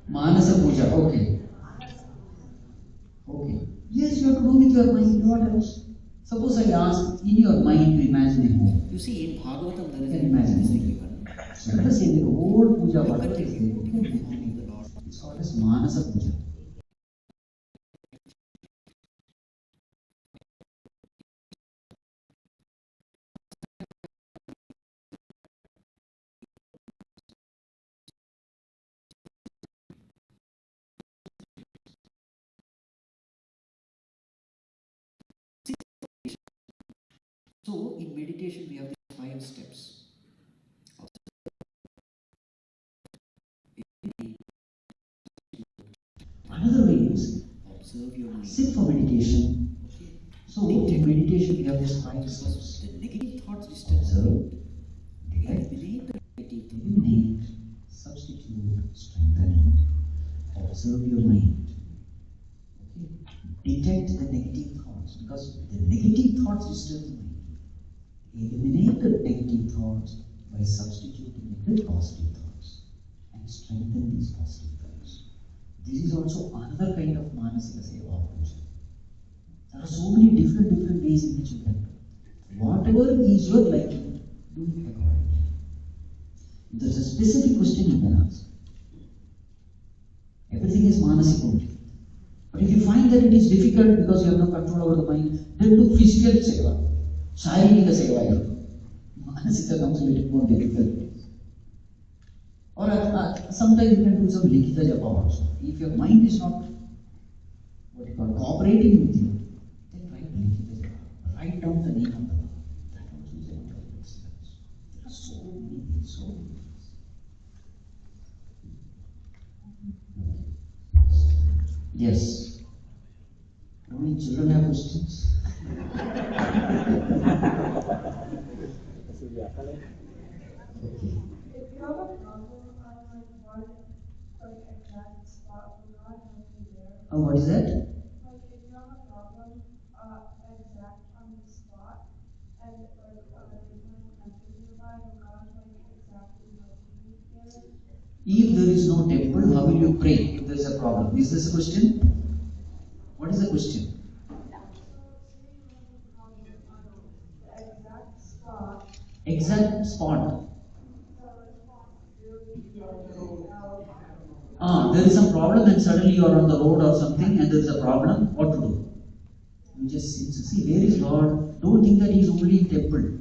D: Manasa Puja. Okay. Okay. Yes, you have to do with your mind. What else? Suppose I ask in your mind to imagine a home.
E: You see, in Bhagavatam there is
D: You
E: a
D: can imagine
E: this
D: a
E: thing
D: home.
E: given.
D: So let us say the whole puja, whatever is there, you can imagine it. It's called as Manasa Puja.
E: So, in meditation, we have these 5 steps.
D: Another way is
E: Observe your mind.
D: sit for meditation. So in meditation we have these 5 steps.
E: The negative thoughts distance.
D: Observe, detect,
E: Eliminate the negative thoughts.
D: eliminate, substitute, strengthen. Observe your mind. Okay. Because the negative thoughts disturb the mind. Eliminate the negative thoughts by substituting it with positive thoughts and strengthen these positive thoughts. This is also another kind of Manasika Seva approach. There are so many different ways in which you can do. Whatever is your liking, do it accordingly. If there's a specific question you can ask. Everything is Manasika only. But if you find that it is difficult because you have no control over the mind, then do physical Seva. Sharika Seva. Manasika comes a little more difficult. Or sometimes you can do some Likita Japa also. If your mind is not cooperating with you, then write Likita Japa. Write down the name of the Lord. That also is a wonderful experience. There are so many things, so many things. Yes. Only children have questions. Okay.
H: If you have a problem on like one exact spot, will God help you there?
D: Oh, what is that?
H: Like if you have a problem exact on the spot and like there's nothing nearby, will God exactly help you there?
D: If there is no temple, how will you pray if there is a problem? Is this a question? What is the question? Exact spot. There is some problem and suddenly you are on the road or something and there is a problem. What to do? You just see, where is God? Don't think that He is only in temple.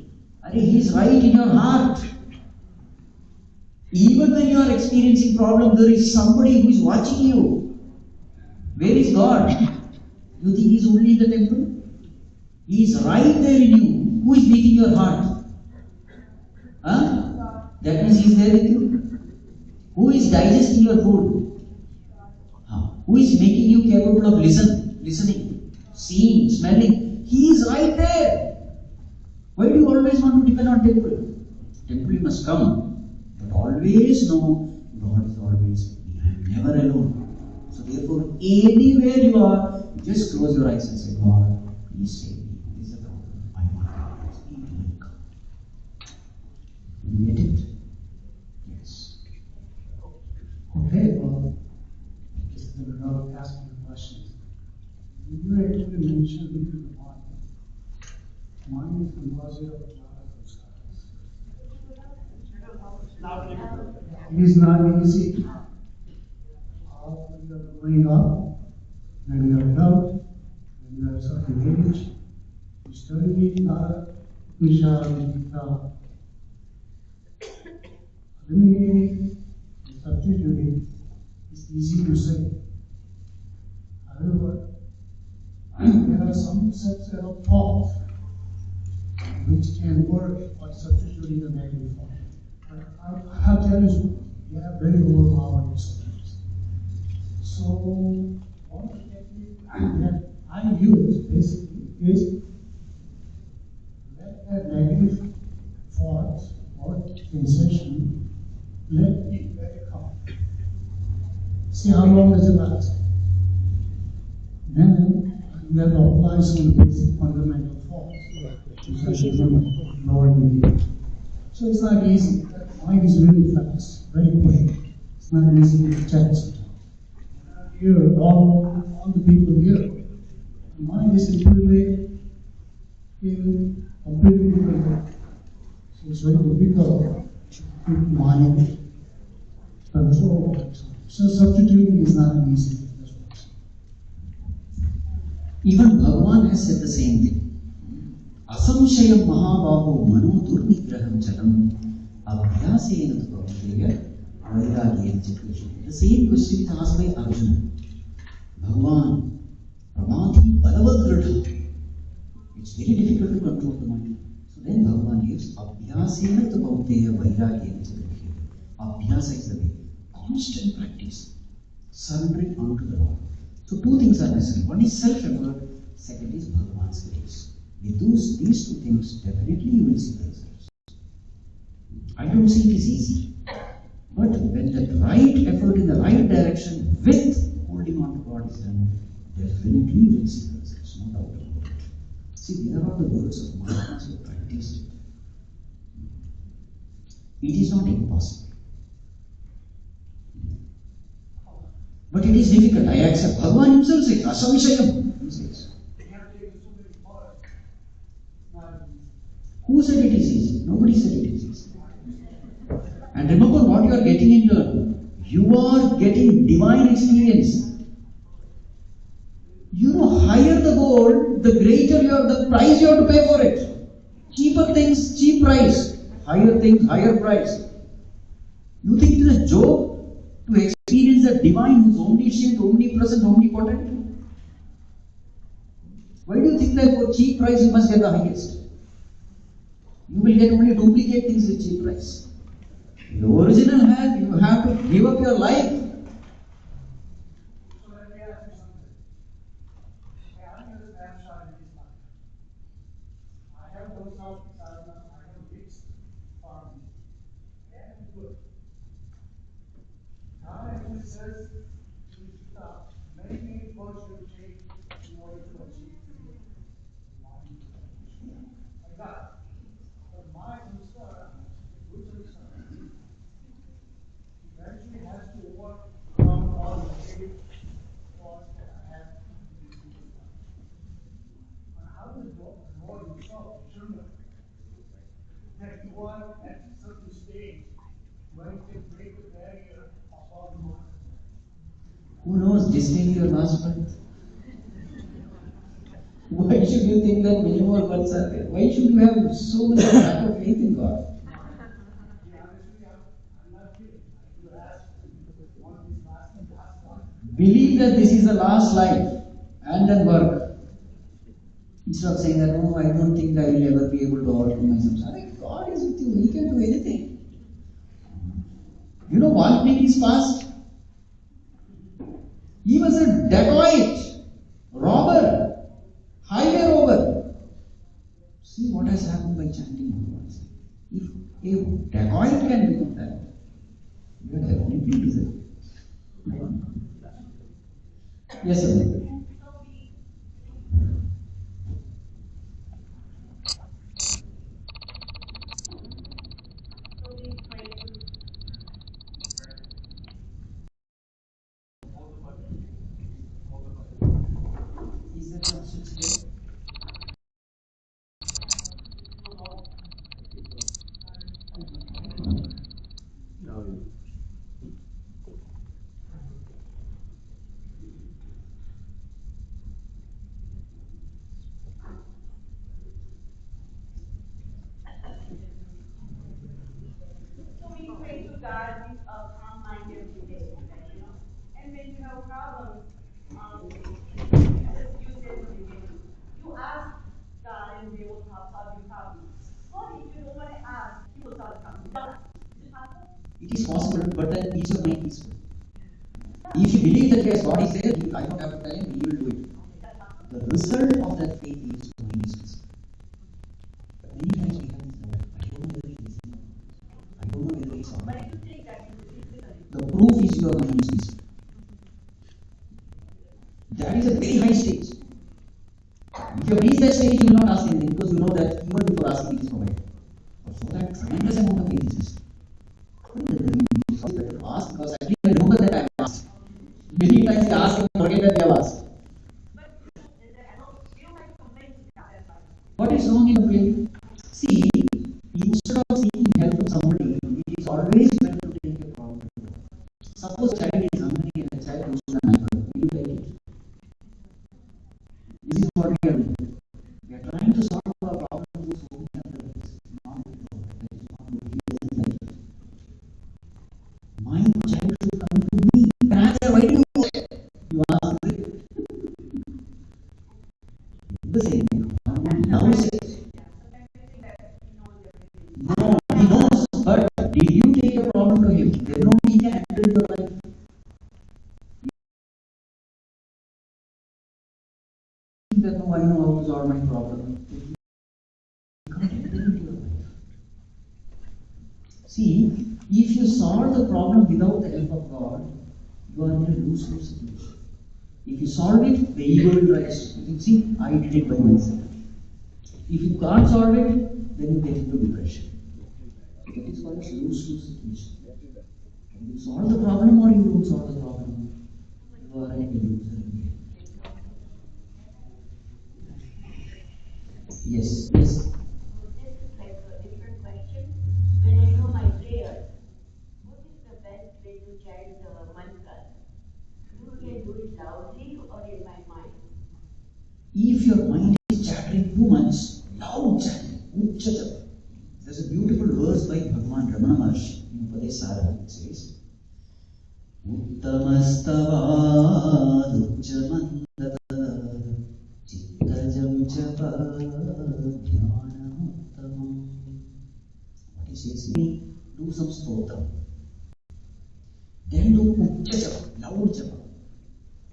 D: He is right in your heart. Even when you are experiencing problem, there is somebody who is watching you. Where is God? You think He is only in the temple? He is right there in you. Who is beating your heart? That means He is there with you. Who is digesting your food? Who is making you capable of listening, seeing, smelling? He is right there. Why do you always want to depend on temple? Temple you must come, but always know God is always with me. I am never alone. So therefore, anywhere you are, just close your eyes and say, God, please save me. This is a problem. I want God. He will come. You get it? Yes.
I: Okay, well, just without asking the questions. You actually mentioned the mind. Mind is composite of a lot of those guys. It is not easy. How you are growing up, when you are adult, when you are a certain age, you study Gita, eliminating and substituting is easy to say. However, there are some set of thoughts which can work by substituting the negative thought. I have to tell you, they are very overpowering sometimes. So, one technique that I use basically is let that negative thought or sensation let it come. See how long does it last. Then you have to apply some of the basic fundamental thoughts. So it's not easy. Mind is really fast, very quick. It's not easy to check sometimes. Here, all the people here, the mind is completely different. So it's very difficult to keep mind control. So substituting is not easy.
D: Even Bhagavan has said the same thing. Asamshayam mahabaho mano durnigraham chalam abhyasena tu bhavanteya vairagyen chakrishna. The same question is asked by Arjuna. Bhagavan, pramadhi balavadradha. It's very difficult to control the mind. So then Bhagavan gives abhyasena tu bhavanteya vairagyen chakrishna. Abhyasa is the way. Constant practice. Surrendering unto the Lord. So two things are necessary. One is self-effort, second is Bhagavan's grace. With these two things, definitely you will see the results. I don't say it is easy. But when that right effort in the right direction with holding on to God is done, definitely you will see the results, no doubt about it. See, these are all the words of Mahatmas who practiced it. It is not impossible. But it is difficult, I accept. Bhagavan himself says, Asavishayam, he says. Who said it is easy? Nobody said it is easy. And remember what you are getting into. You are getting divine experience. You know, higher the goal, the greater the price you have to pay for it. Cheaper things, cheap price. Higher things, higher price. You think it is a joke to experience the divine who is omniscient, omnipresent, omnipotent? Why do you think that for cheap price you must get the highest? You will get only duplicate things with cheap price. The original hand, you have to give up your life.
I: So let me ask you something. I am a snapshot in this life. I have those houses, I have mixed farming. And good. God actually says to Gita, many, many words you take in order to achieve the like that. But my concern, good concern, eventually has to overcome all the negative thoughts that I have in this life. And how does Lord himself determine that you are at a certain stage where you can break the barrier of all the mind?
D: Who knows, this may be your last birth. Why should you think that many more births are there? Why should you have so much lack of faith in God? Believe that this is the last life and then work. Instead of saying that, no, I don't think I will ever be able to overcome my samsara. God is with you, He can do anything. You know Valmiki's past? He was a dacoit, robber, highway robber. See what has happened by chanting Bhagavan. If a dacoit can become that, you are definitely deserve. Yes, sir. Is there some switch there?
J: So we pray to God with a calm mind every day, you know. And when you have problems, as you said in the beginning, you ask God and they will solve your problem. But if you don't want to ask, He will solve the problem. Is it possible?
D: It is possible, but then is your mind peaceful? If you believe that yes, God is there, I don't have to tell Him, He will do it. The result of that faith is your mind is peaceful. But many times we have this doubt. I don't know whether He is there. I don't know whether He is all right. The proof is your mind is peaceful. That is a very high stage. If you reach that stage, you will not ask anything because you know that even before asking, it is provided. So that tremendous amount of faith is just. What is the dream? It's better to ask because at least I remember that I have asked. Many times I ask and forget that I have asked. What is wrong in praying? See, instead of seeking help from somebody, it is always better to take a problem. Suppose a child is hungry and a child goes to the neighbor. Will you take it? This is what we are doing. We are trying to solve our problem through so many other ways. Not that is not what He doesn't like it. My child should come to me. And I say, why do you go there? You ask me. The same thing. Now says, no, He knows, but did you take a problem to Him? Then only He can handle your life. That no, I know how to solve my problem. You can't enter into your life. See, if you solve the problem without the help of God, you are in a lose-lose situation. If you solve it, the ego will rise. You can see, I did it by myself. If you can't solve it, then you get into depression. It is called a lose-lose situation. You solve the problem or you don't solve the problem. You are a loser. Yes, yes.
K: So this is like a different question. When I know my prayers, what is the best way to chant the mantra? Do I do it loudly or in my mind?
D: If your mind is chattering too much, loud chanting, ucha japa. There's a beautiful verse by Bhagavan Ramana Maharshi in Upadesara. It says, Uttamastavad uchamandata chittajam japa dhyanamuttamam. What he says, do some stotra. Then do ucha japa, loud japa.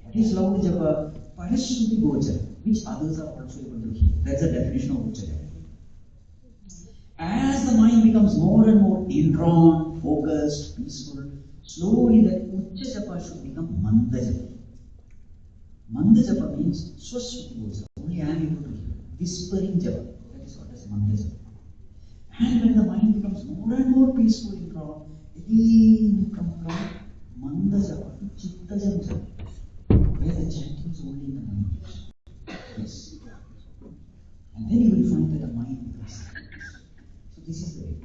D: What is loud japa? Parashruti gochara, which others are also able to hear. That's the definition of ucha japa. As the mind becomes more and more indrawn, focused, peaceful, slowly that ucha japa should become manda japa. Manda japa means swasruti gochara. Only I am able to hear. Whispering japa. That is what is manda japa. And when the mind becomes more and more peaceful, indrawn, again you come from manda japa to chittajam japa, where the chanting is only in the mind. Yes. And then you will find that the mind becomes silent. So this is the way.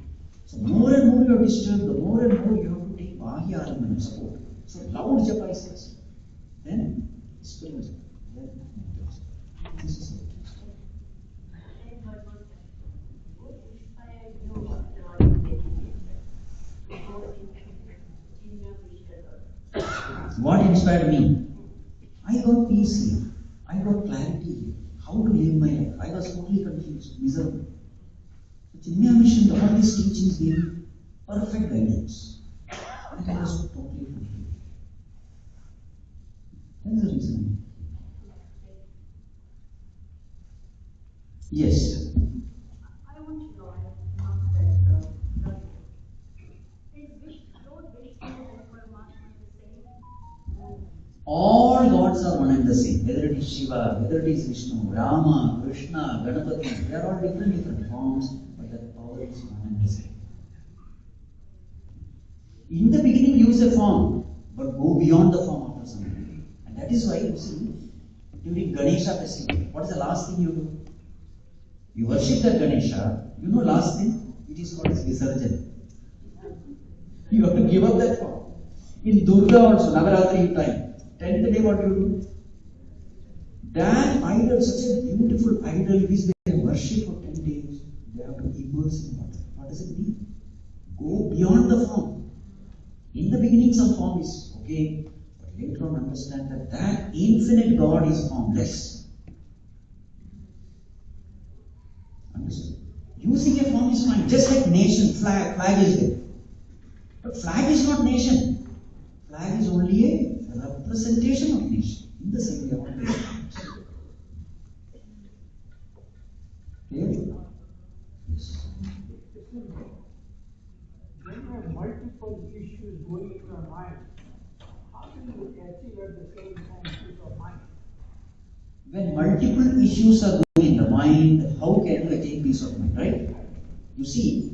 D: So more and more you are disturbed, the more and more you have to take bahya argument support. So loud japa is first. Then whispering japa. Then meditation. This is the way.
K: What inspired you after all the meditation to go into Chinmaya?
D: What inspired me? I got peace here. I got clarity here. How to live my life. I was totally confused, miserable. The Chinmaya mission, all these teachings gave me perfect guidance. And I was totally fulfilled. That is the reason. Yes.
J: I want to know, I have asked that earlier. Is Lord Vishnu and Paramatma the same?
D: All gods are one and the same. Whether it is Shiva, whether it is Vishnu, Rama, Krishna, Ganapati, they are all different forms, but the power is one and the same. In the beginning, use a form, but go beyond the form after some time. And that is why you see, during Ganesha festival, what is the last thing you do? You worship that Ganesha, you know last thing, it is called as Visarjan. You have to give up that form. In Durga also, Navaratri time, 10th day what you do? That idol, such a beautiful idol which they worship for 10 days, they have to immerse in water. What does it mean? Go beyond the form. In the beginning some form is okay, but later on understand that that infinite God is formless. Understood? Using a form is fine, just like nation, flag is there. But flag is not nation. Flag is only a representation of nation. In the same way, all nations. Clear? Yes.
I: When you have multiple issues going in your mind, how can you achieve at the same time peace of mind?
D: When multiple issues are going in the mind, how can you attain peace of mind, right? You see,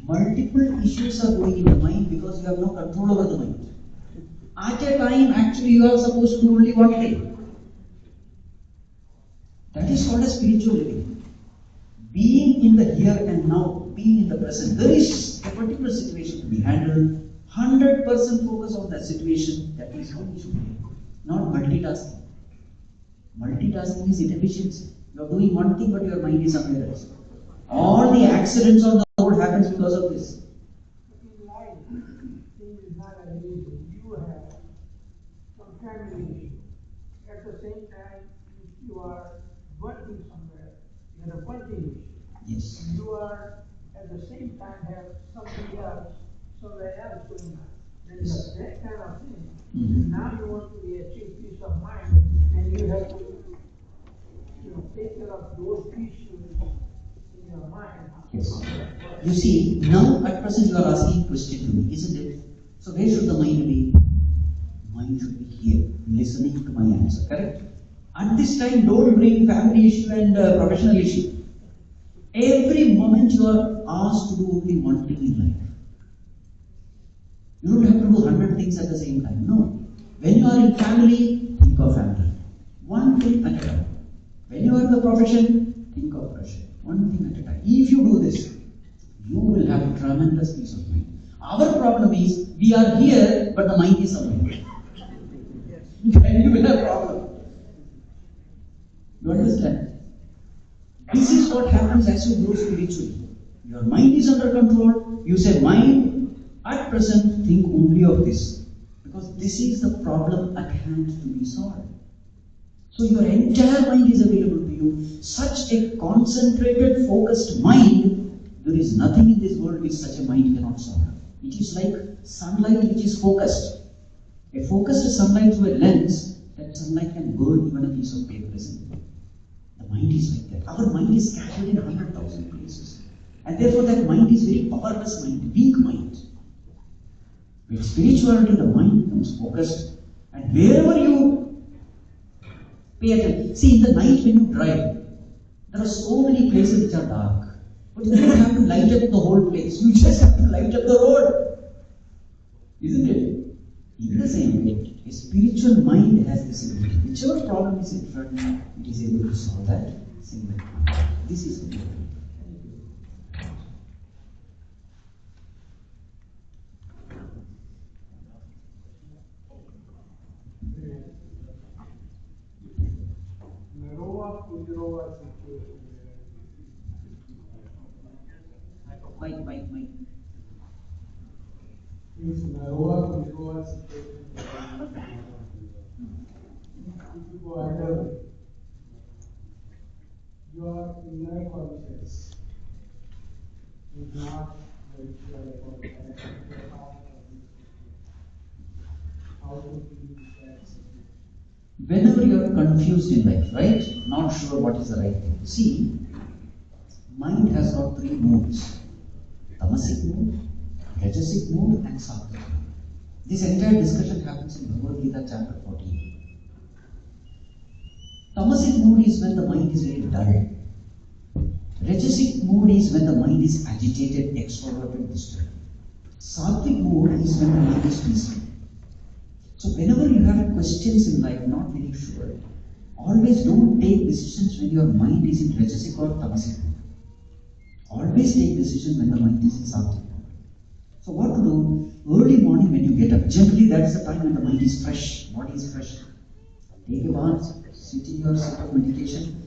D: multiple issues are going in the mind because you have no control over the mind. At a time, actually, you are supposed to do only one thing. That is called a spiritual living. Being in the here and now, being in the present. There is a particular situation to be handled. 100% focus on that situation. That is how you should be. Not multitasking. Multitasking is inefficiency. You are doing one thing, but your mind is somewhere else. All the accidents on the road happens because of this.
I: In life, things is not an easy. You have some family issue. At the same time, you are working somewhere. You have a working issue.
D: Yes.
I: You are at the same time have something else, somewhere else going on. Then you have that kind of thing. Now you want to achieve peace of mind, and you have to take care of those issues in your mind.
D: Yes. You see, now at present you are asking a question to me, isn't it? So where should the mind be? Mind should be here, listening to my answer, correct? At this time, don't bring family issue and professional issue. Every moment you are asked to do only one thing in life. You don't have to do 100 things at the same time. No. When you are in family, think of family. One thing at a time. When you are in the profession, think of profession. One thing at a time. If you do this, you will have a tremendous peace of mind. Our problem is, we are here, but the mind is somewhere. Then you will have a problem. You understand? This is what happens as you grow spiritually. Your mind is under control. You say, mind, at present, think only of this. Because this is the problem at hand to be solved. So your entire mind is available to you. Such a concentrated, focused mind, there is nothing in this world which such a mind cannot solve. It is like sunlight which is focused. A focused sunlight through a lens, that sunlight can burn even a piece of paper, isn't it? The mind is like that. Our mind is scattered in 100,000 places. And therefore that mind is very powerless mind, weak mind. With spirituality, the mind becomes focused. And wherever you pay attention, see, in the night when you drive, there are so many places which are dark. But you don't have to light up the whole place. You just have to light up the road. Isn't it? In the same way, a spiritual mind has this ability. Whichever problem is in front, it is able to solve that single point. This is the problem. Mike.
I: Is narrower control situation if you go either way, your inner conscious is not very clear about how to deal with that situation.
D: Whenever you are confused in life, right? Not sure what is the right thing. See, mind has got three moods. Tamasic mood, Rajasic mood and Sattvic mood. This entire discussion happens in Bhagavad Gita chapter 14. Tamasic mood is when the mind is very dull. Rajasic mood is when the mind is agitated, extroverted, disturbed. Sattvic mood is when the mind is peaceful. So whenever you have questions in life, not very sure, always don't take decisions when your mind is in Rajasic or Tamasic mood. Always take decision when the mind is in Sattvic mood. So what to do? Early morning when you get up, generally that is the time when the mind is fresh, body is fresh. Take a bath, sit in your seat of meditation.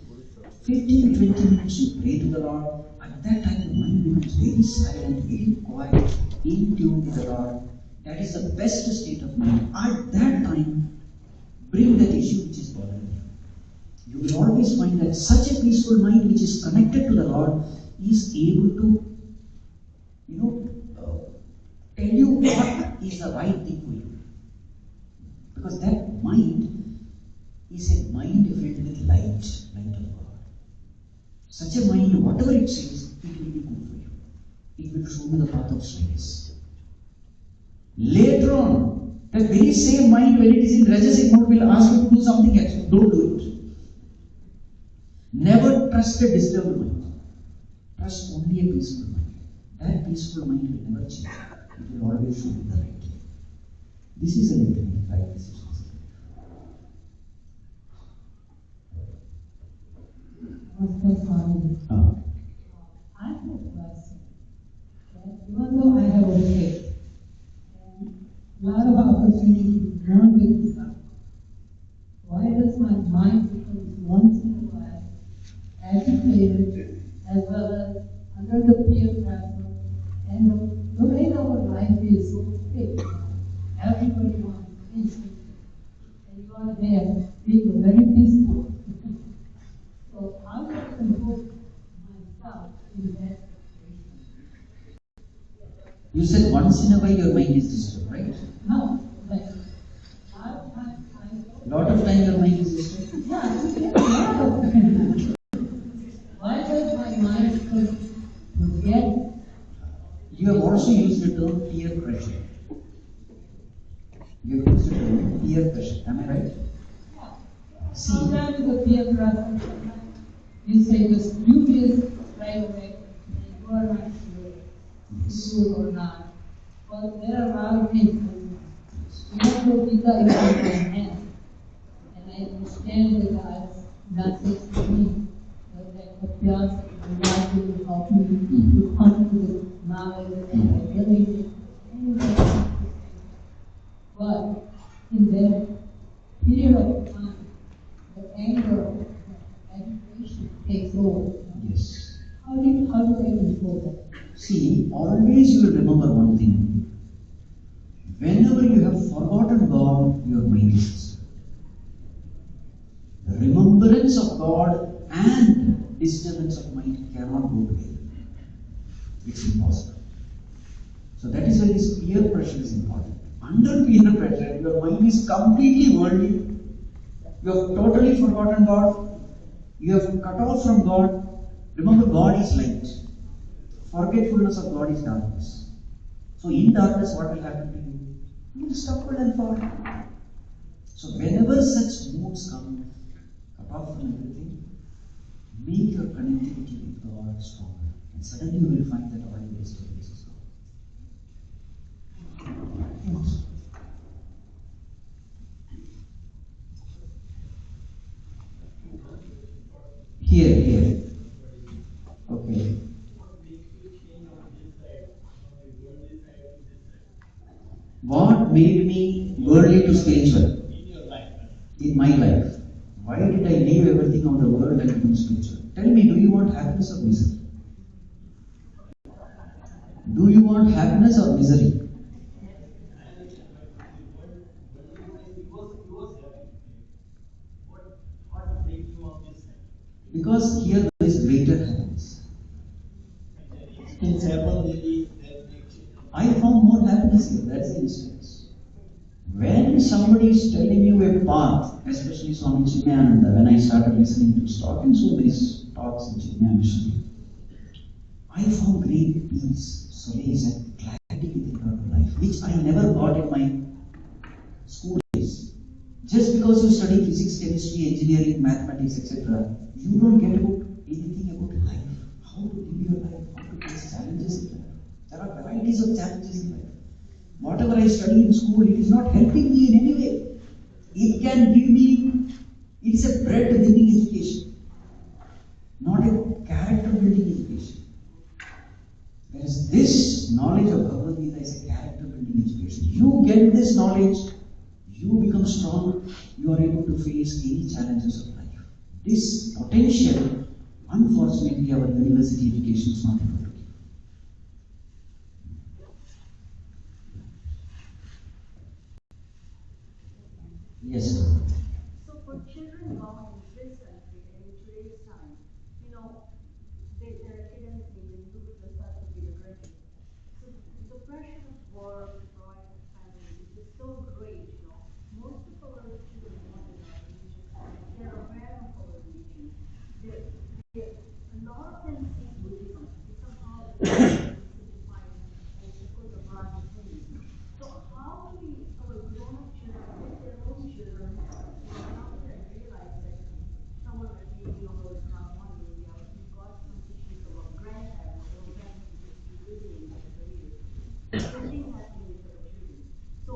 D: 15 to 20 minutes you pray to the Lord. At that time the mind becomes very silent, very quiet, in tune with the Lord. That is the best state of mind. At that time, bring that issue which is bothering you. You will always find that such a peaceful mind which is connected to the Lord is able to, tell you what is the right thing for you. Because that mind is a mind filled with light of God. Such a mind, whatever it says, it will be good for you. It will show you the path of service. Later on, that very same mind, when it is in Rajasic mode, will ask you to do something else. Don't do it. Never trust a disturbed mind. Trust only a peaceful mind. That peaceful mind will never change. It will always show you the right way. This is a way to make right decisions.
L: I have a question. Even though I have a faith, a lot of opportunity to learn with stuff, why does my mind become once in a while agitated as well as under the peer pressure? And the way our life is so thick, everybody wants peace, and you are there being very peaceful. So how do I compose myself in that situation?
D: You said once in a while your mind is disturbed, right?
L: No, like
D: lot of time your mind is disturbed?
L: Yeah, a lot of time. Why does my mind forget?
D: You have also used the term peer pressure. You have used the term peer pressure. Am I right?
L: Sometimes the peer pressure, you say the stupidest right away, and you are not sure if you do or not. But there are a lot of things. Even though Gita is in my hand, and I understand the God's message to me, that the fiance God will help me to come to the knowledge and revelation. But in that period of time, the anger, the agitation takes over.
D: Yes.
L: How do I control that?
D: See, always you will remember one thing. Whenever you have forgotten God, your mind is disturbed. The remembrance of God and disturbance of mind cannot go together. It's impossible. So that is why this peer pressure is important. Under peer pressure, your mind is completely worldly. You have totally forgotten God. You have cut off from God. Remember, God is light. Forgetfulness of God is darkness. So in darkness, what will happen to you? You will stumble and fall. So whenever such moods come, cut off from everything, make your connectivity with God stronger. And suddenly you will find that all your disturbance is gone. Here. Okay. What made me worldly to spiritual? In my life. Why did I leave everything of the world and become spiritual? Tell me, do you want happiness or misery? Do you want happiness or misery? Because here there is greater happiness. I found more happiness here, that's the instance. When somebody is telling you a path, especially Swami Chinmaya, when I started listening to his talk and so many talks in Chinmaya mission, I found great peace, solace and clarity within our life, which I never got in my school days. Just because you study physics, chemistry, engineering, mathematics, etc., you don't get about anything about life, how to live your life, how to face challenges in life. There are varieties of challenges in life. Whatever I study in school, it is not helping me in any way. It can give me, it is a bread winning education, not a character building education. Whereas this knowledge of Bhagavad Gita is a character building education. You get this knowledge, you become strong, you are able to face any challenges of life. This potential, unfortunately, our university education is not able to give. Yes.
J: So for children born in this country and in today's time, you know, their academic needs and you will start to be aggressive. So the pressure of work, pride, family is so great, you know. Most of our children born in our religious family, they're aware of our religion. A lot of them see Buddhism. It's somehow simplifying and equals a branch of Hinduism. So how do we, our grown-up children, with their own children, you know, how do they realize that someone like me, you know, who was not born in India, we got some teachings from our grandparents, our parents who just keep living in their careers. The things happening with our children. So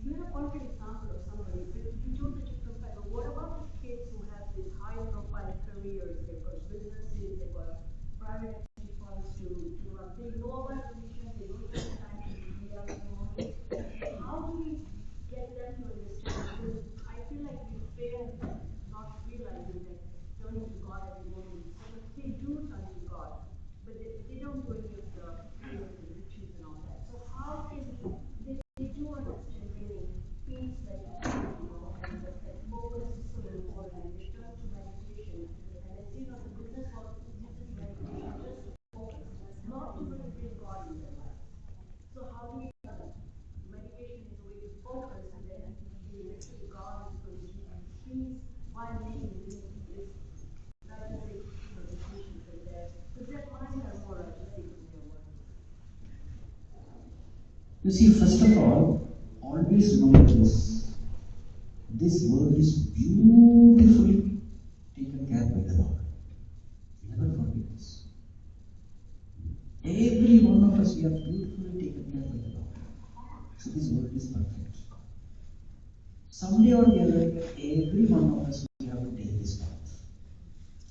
J: you're a perfect example of somebody, but you told such a profile. But what about the kids who have these high-profile careers? They've got businesses, they've got private equity funds to run. They know about religion, they know it's time to be reality models. How do we get them to understand? Because I feel like we fail not realizing that turning to God every morning. So they do turn to God, but they don't do any of the prayers and rituals and all that. So how can they do understand really peace, meditation, you know, and that focus is so important, and they turn to meditation, and as you know, the business work uses meditation just to focus, not to really bring God in their lives. So how do we do that? Meditation is a way to focus, and then the electric God is going to give you peace while making you this, not to say, you know, decisions and that, because their minds are more artistic than their words.
D: You see, first of all, always remember this. This world is beautifully taken care by the Lord. Never forget this. you are beautifully taken care by the Lord. So this world is perfect. Someday or the other, every one of us will have to take this path.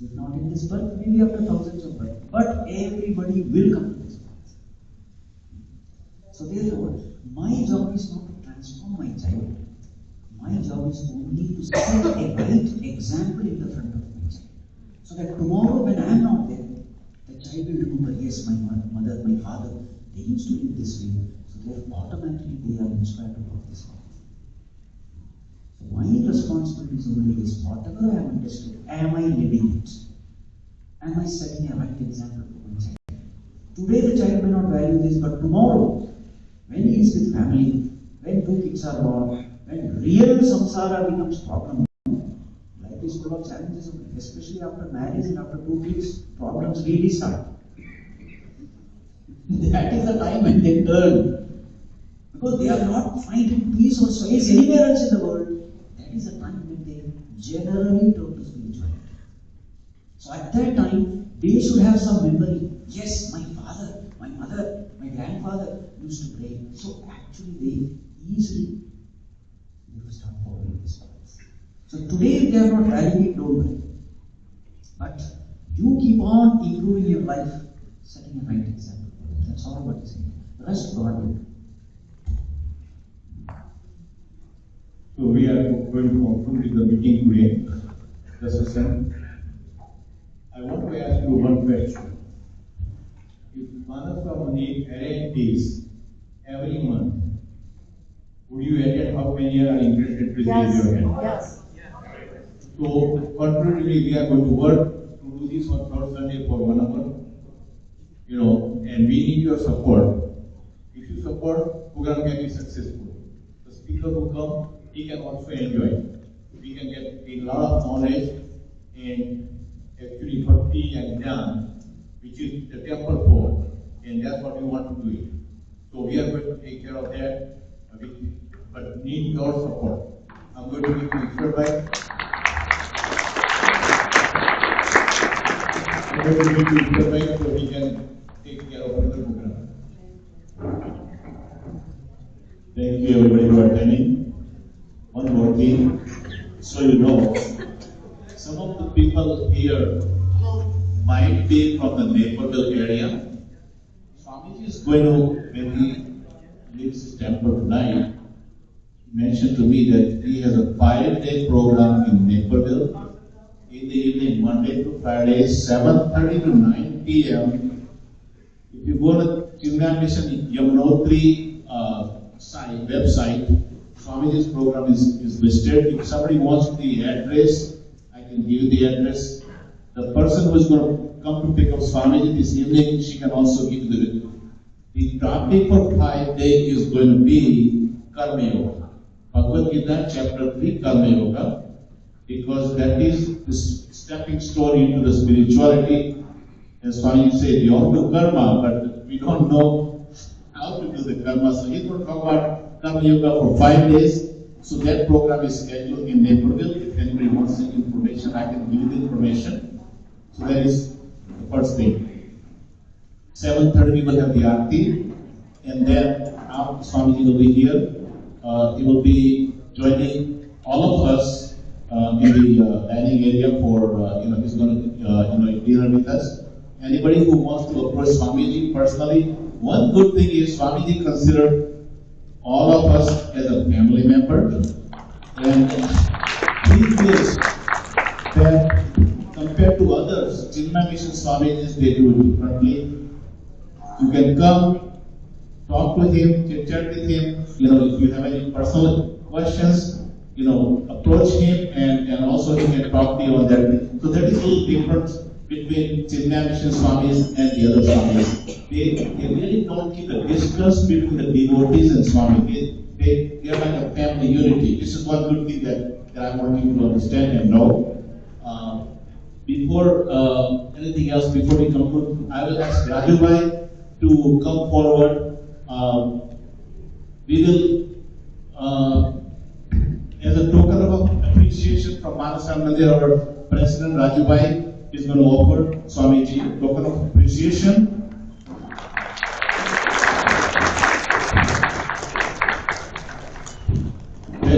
D: If not in this birth, maybe after thousands of births. But everybody will come to this path. So therefore, my job is not to transform my child. My job is only to set a right example in the front of my child. So that tomorrow when I am not there, the child will remember, yes, my mother, my father, they used to live this way. So therefore automatically they are inspired to walk this path. So my responsibility is only this: whatever I have understood, am I living it? Am I setting a right example to my child? Today the child may not value this, but tomorrow, when he is with family, when two kids are born, when real samsara becomes problem, life is full of challenges, especially after marriage and after 2 kids, problems really start. That is the time when they turn. Because they are not finding peace or solace anywhere else in the world. That is the time when they generally turn to spirituality. So at that time, they should have some memory. Yes, my father, my mother, my grandfather used to pray. So actually they easily will start following this path. So today if they are not valuing it, don't worry. But you keep on improving your life, setting a right example. That's all what is here. The rest God will do.
F: So we are going to conclude with the meeting today, the session. I want to ask you one question. If Manav Seva Mandir arrange this every month, would you attend? How many are interested? Please raise your hand.
J: Yes.
F: So contrarily, we are going to work to do this on third Sunday for 1 hour. And we need your support. If you support, program can be successful. The speaker who come, he can also enjoy. We can get a lot of knowledge and actually bhakti and jnana, which is the temple form, and that's what we want to do it. So we are going to take care of that, but need your support. I'm going to give you Mr. Bhai. I'm going to give you Mr. Bhai so he can take care of the program.
M: Thank you everybody for attending. One more thing, so you know, some of the people here might be from the Naperville area. Swamiji is going to, when he leaves his temple tonight, he mentioned to me that he has a 5-day program in Naperville in the evening, Monday to Friday, 7:30 to 9 p.m. If you go to Chinmaya Mission Yamunotri website, Swamiji's program is listed. If somebody wants the address, I can give you the address. The person who is going to come to pick up Swamiji this evening, she can also give you the topic for 5 days is going to be Karma Yoga. Bhagavad Gita chapter 3, Karma Yoga, because that is the stepping stone into the spirituality. As Swami said, we all do karma, but we don't know how to do the karma. So he's going to talk about Karma Yoga for 5 days. So that program is scheduled in Naperville. If anybody wants the information, I can give you the information. So that is the first thing. 7:30 we will have the Aarti, and then after Swamiji will be here. He will be joining all of us in the dining area for he's going to dinner with us. Anybody who wants to approach Swamiji personally, one good thing is Swamiji considered all of us as a family member, and he feels that compared to others, Chinmaya Mission Swamijis, they do it differently. You can come, talk to him, chit-chat with him. If you have any personal questions, approach him, and also he can talk to you on that. So that is a little difference between Chinmaya Mission Swamis and the other Swamis. They really don't keep a distance between the devotees and Swami. They are like a family unity. This is one good thing that I want you to understand and know. Before anything else, before we conclude, I will ask Raju Bhai to come forward. We will, as a token of appreciation from Manav Seva Mandir, our President Raju Bhai is going to offer Swamiji a token of appreciation.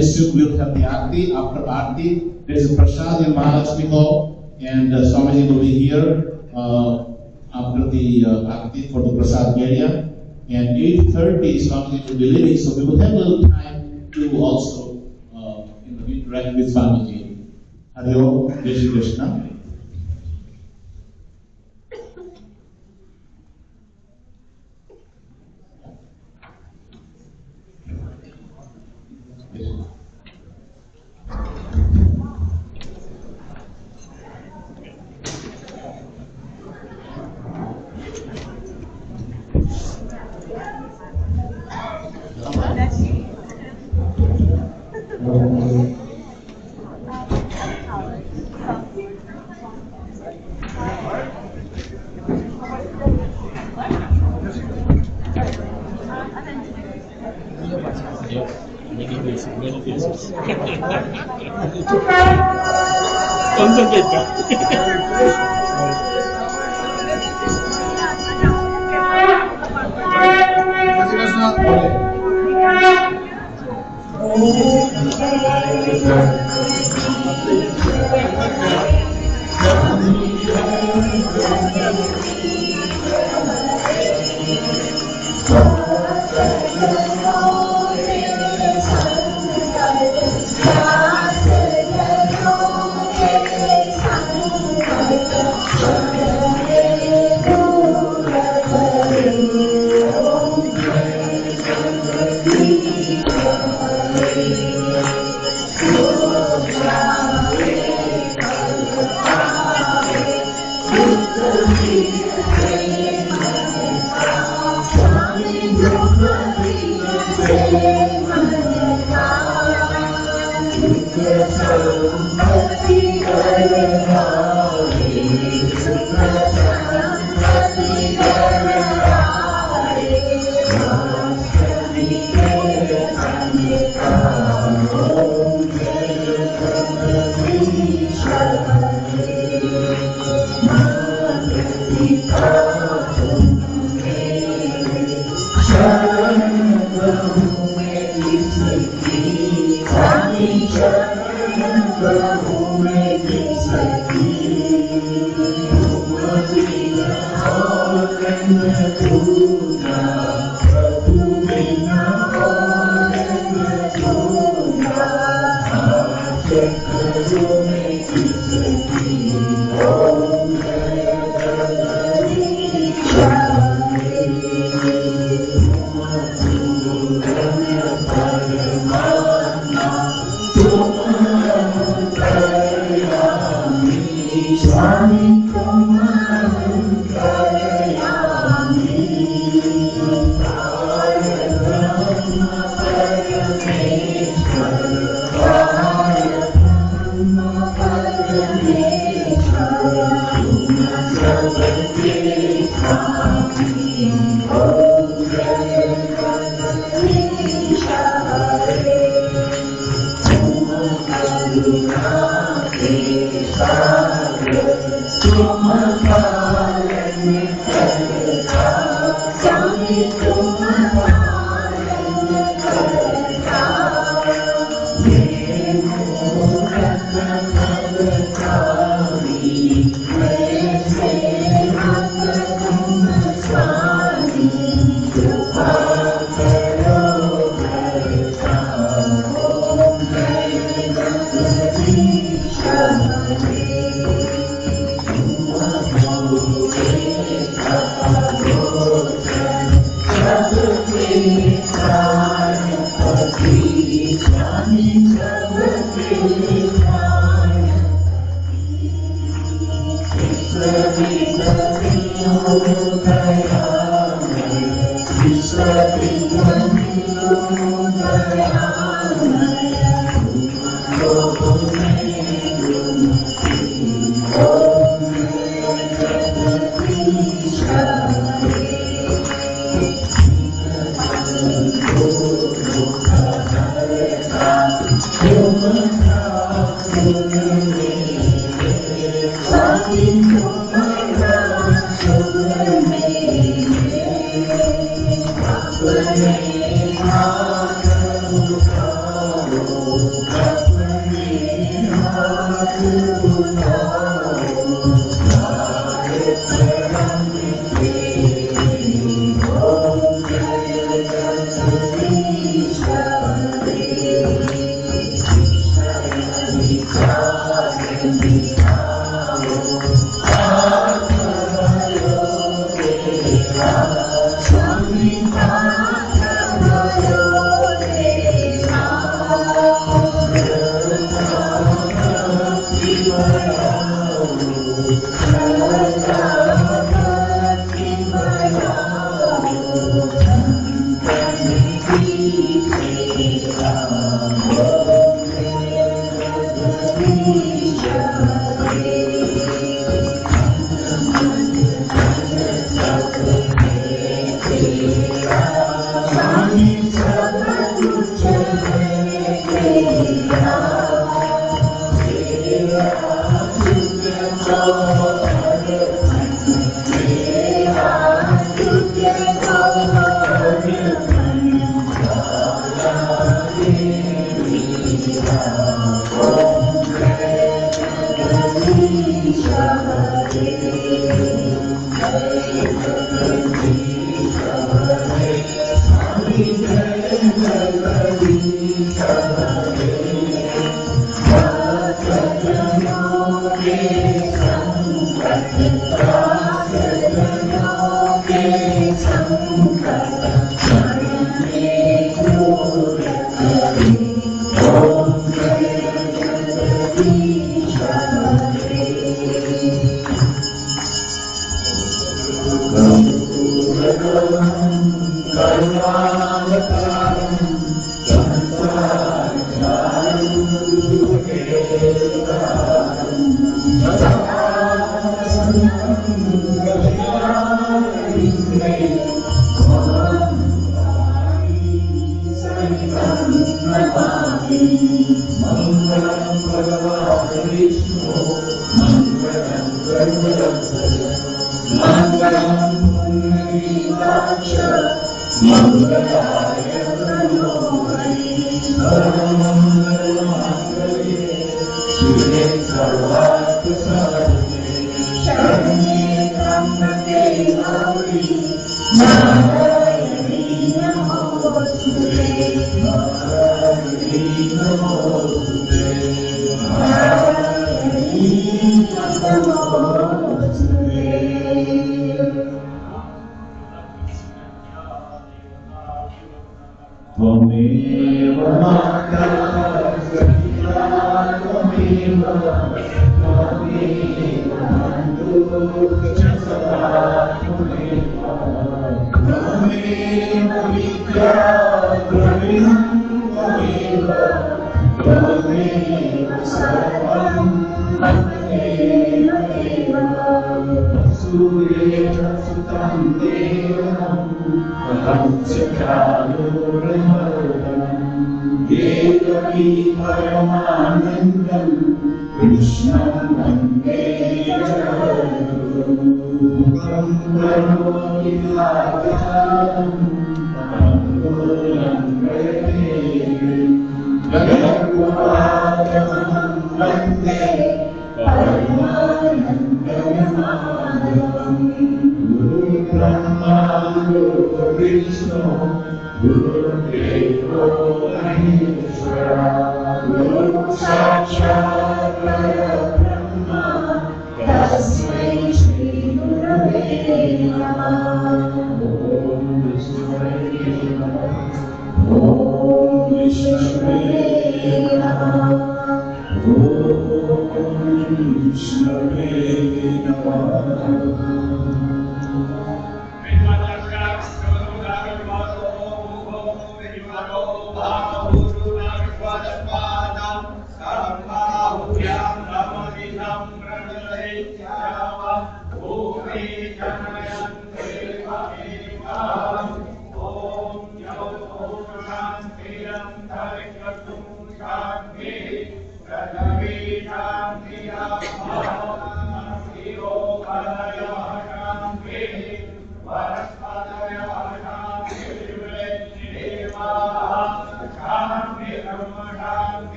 M: very soon we'll have the Aarti. After Aarti, there is a Prasad in Mahalakshmi Hall, and Swamiji will be here after the Aarti for the Prasad area. And 8:30, Swamiji will be leaving, so we will have a little time to also interact with Swamiji. Hari Om, Jai Shri Krishna.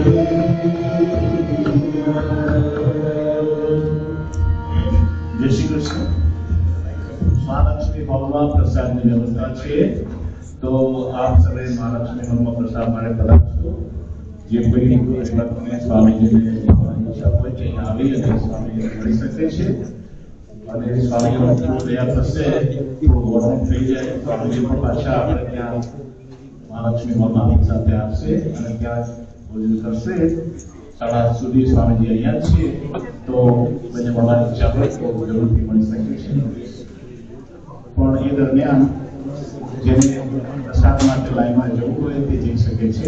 M: જય શ્રી કૃષ્ણ. મહાલક્ષ્મી હોલમાં પ્રસાદની વ્યવસ્થા છે, તો આપ સર્વે મહાલક્ષ્મી હોલમાં પ્રસાદ માટે પધારશો. જે કોઈ ભક્તને સ્વામીજીને ઈચ્છા હોય તે અહીં આવી અને સ્વામીજીને મળી શકે છે. અને સ્વામીનો તૈયાર થશે તો વોર્મ થઈ જાય, સ્વામીજી પણ પાછા આપણે ત્યાં મહાલક્ષ્મી હોલમાં આપણી સાથે આવશે અને ત્યાં ભોજન કરશે. 8:30 સુધી સ્વામીજી અહીંયા છે, તો મને મળવાની ઈચ્છા હોય તો જરૂરથી મળી શકે છે. પણ એ દરમિયાન જેને પ્રસાદ માટે લાઈનમાં જવું હોય તે જઈ શકે છે.